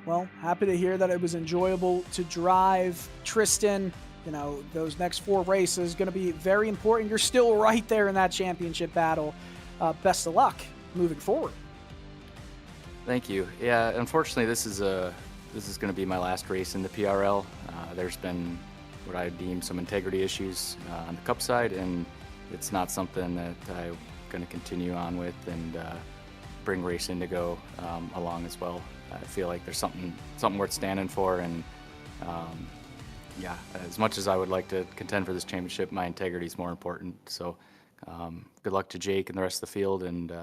Well, happy to hear that it was enjoyable to drive. Tristan, you know, those next 4 races going to be very important. You're still right there in that championship battle. Best of luck moving forward. Thank you. Yeah, unfortunately, this is going to be my last race in the PRL. There's been what I deem some integrity issues on the Cup side, and it's not something that I'm going to continue on with and bring Race Indigo along as well. I feel like there's something worth standing for, and yeah, as much as I would like to contend for this championship, my integrity is more important. So good luck to Jake and the rest of the field, and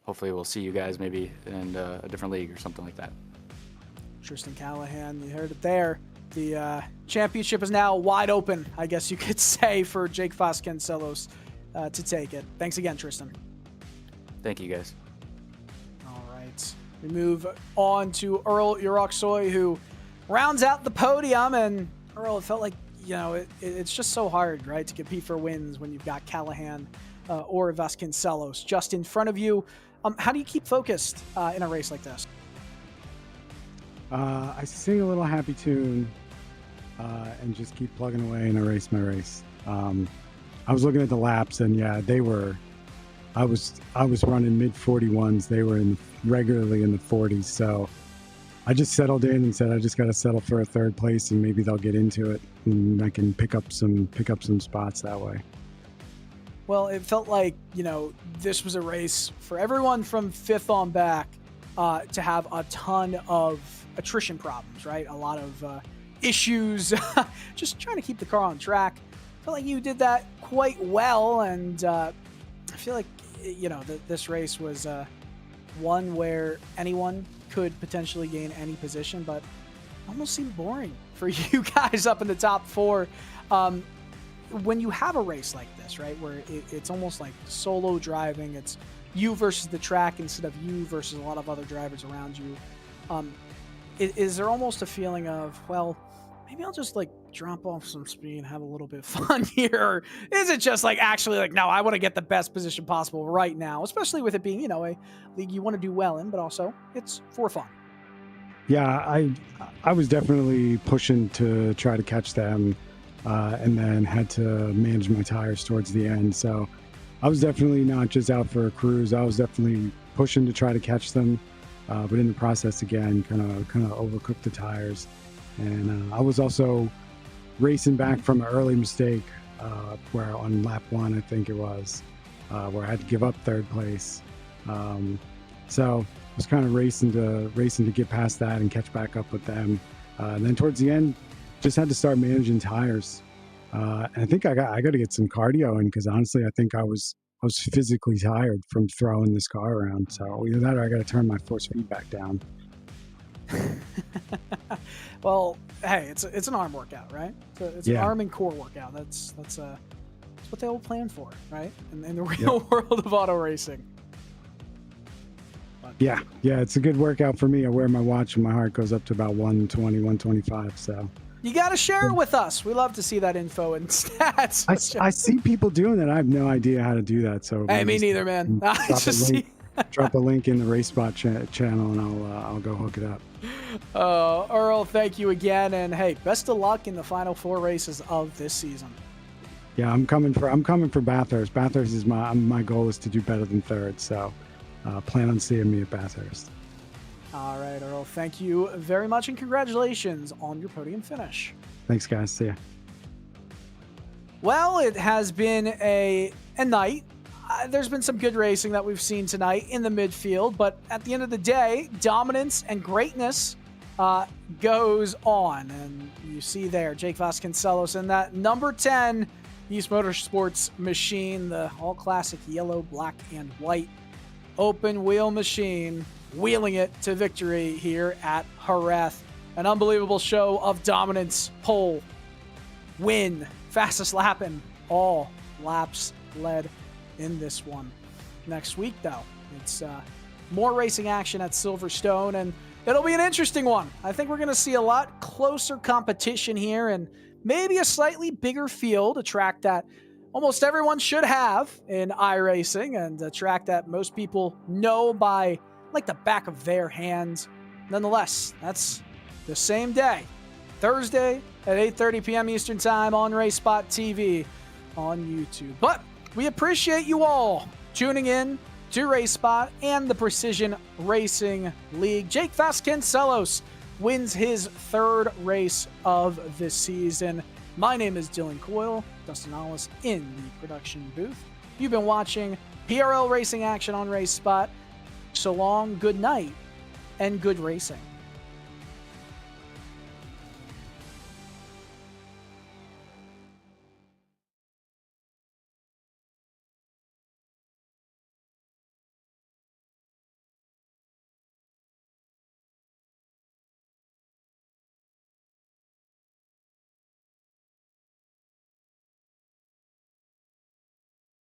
hopefully we'll see you guys maybe in a different league or something like that. Tristan Callahan, you heard it there. The championship is now wide open, I guess you could say, for Jake Vasconcelos to take it. Thanks again, Tristan. Thank you, guys. All right. We move on to Earl Uroksoy, who rounds out the podium. And Earl, it felt like, it's just so hard, right, to compete for wins when you've got Callahan or Vasconcelos just in front of you. How do you keep focused in a race like this? I sing a little happy tune and just keep plugging away and erase my race. I was looking at the laps, and yeah, I was running mid 41s. They were regularly in the 40s. So I just settled in and said I just got to settle for a third place, and maybe they'll get into it, and I can pick up some spots that way. Well, it felt like, this was a race for everyone from fifth on back to have a ton of attrition problems, right? A lot of issues, just trying to keep the car on track. I felt like you did that quite well, and I feel like, this race was one where anyone could potentially gain any position, but almost seemed boring for you guys up in the top four. When you have a race like this, right, where it's almost like solo driving, it's you versus the track instead of you versus a lot of other drivers around you, is there almost a feeling of, well, maybe I'll just drop off some speed and have a little bit of fun here? Or is it just actually no, I want to get the best position possible right now, especially with it being, a league you want to do well in, but also it's for fun? Yeah, I was definitely pushing to try to catch them, and then had to manage my tires towards the end. So I was definitely not just out for a cruise. I was definitely pushing to try to catch them, but in the process, again, kind of overcooked the tires. And I was also racing back from an early mistake, where on lap 1, I think it was, where I had to give up third place. So I was kind of racing to get past that and catch back up with them. And then towards the end, just had to start managing tires. And I think I got to get some cardio in, because honestly, I think I was physically tired from throwing this car around. So either that or I got to turn my force feedback down. Well, hey, it's an arm workout, right? It's an arm and core workout. That's what they all plan for, right? In the real world of auto racing. But, yeah, it's a good workout for me. I wear my watch and my heart goes up to about 120, 125. So you got to share it with us. We love to see that info and stats. I see people doing that. I have no idea how to do that. So hey, me neither, man. Drop a link in the RaceSpot channel, and I'll go hook it up. Earl, thank you again, and hey, best of luck in the final 4 races of this season. Yeah, I'm coming for Bathurst. Bathurst is my goal is to do better than third. So plan on seeing me at Bathurst. All right, Earl, thank you very much, and congratulations on your podium finish. Thanks, guys. See ya. Well, it has been a night. There's been some good racing that we've seen tonight in the midfield, but at the end of the day, dominance and greatness goes on. And you see there, Jake Vasconcelos in that number 10 East Motorsports machine, the all-classic yellow, black, and white open wheel machine, wheeling it to victory here at Jerez. An unbelievable show of dominance, pole, win, fastest lap, and all laps led in this one. Next week, though, it's more racing action at Silverstone, and it'll be an interesting one. I think we're going to see a lot closer competition here, and maybe a slightly bigger field, a track that almost everyone should have in iRacing, and a track that most people know by the back of their hands. Nonetheless, that's the same day, Thursday at 8:30 p.m. Eastern Time on RaceSpotTV on YouTube. But we appreciate you all tuning in to RaceSpot and the Precision Racing League. Jake Vasconcelos wins his 3rd race of the season. My name is Dylan Coyle, Dustin Hollis in the production booth. You've been watching PRL racing action on RaceSpot. So long, good night, and good racing.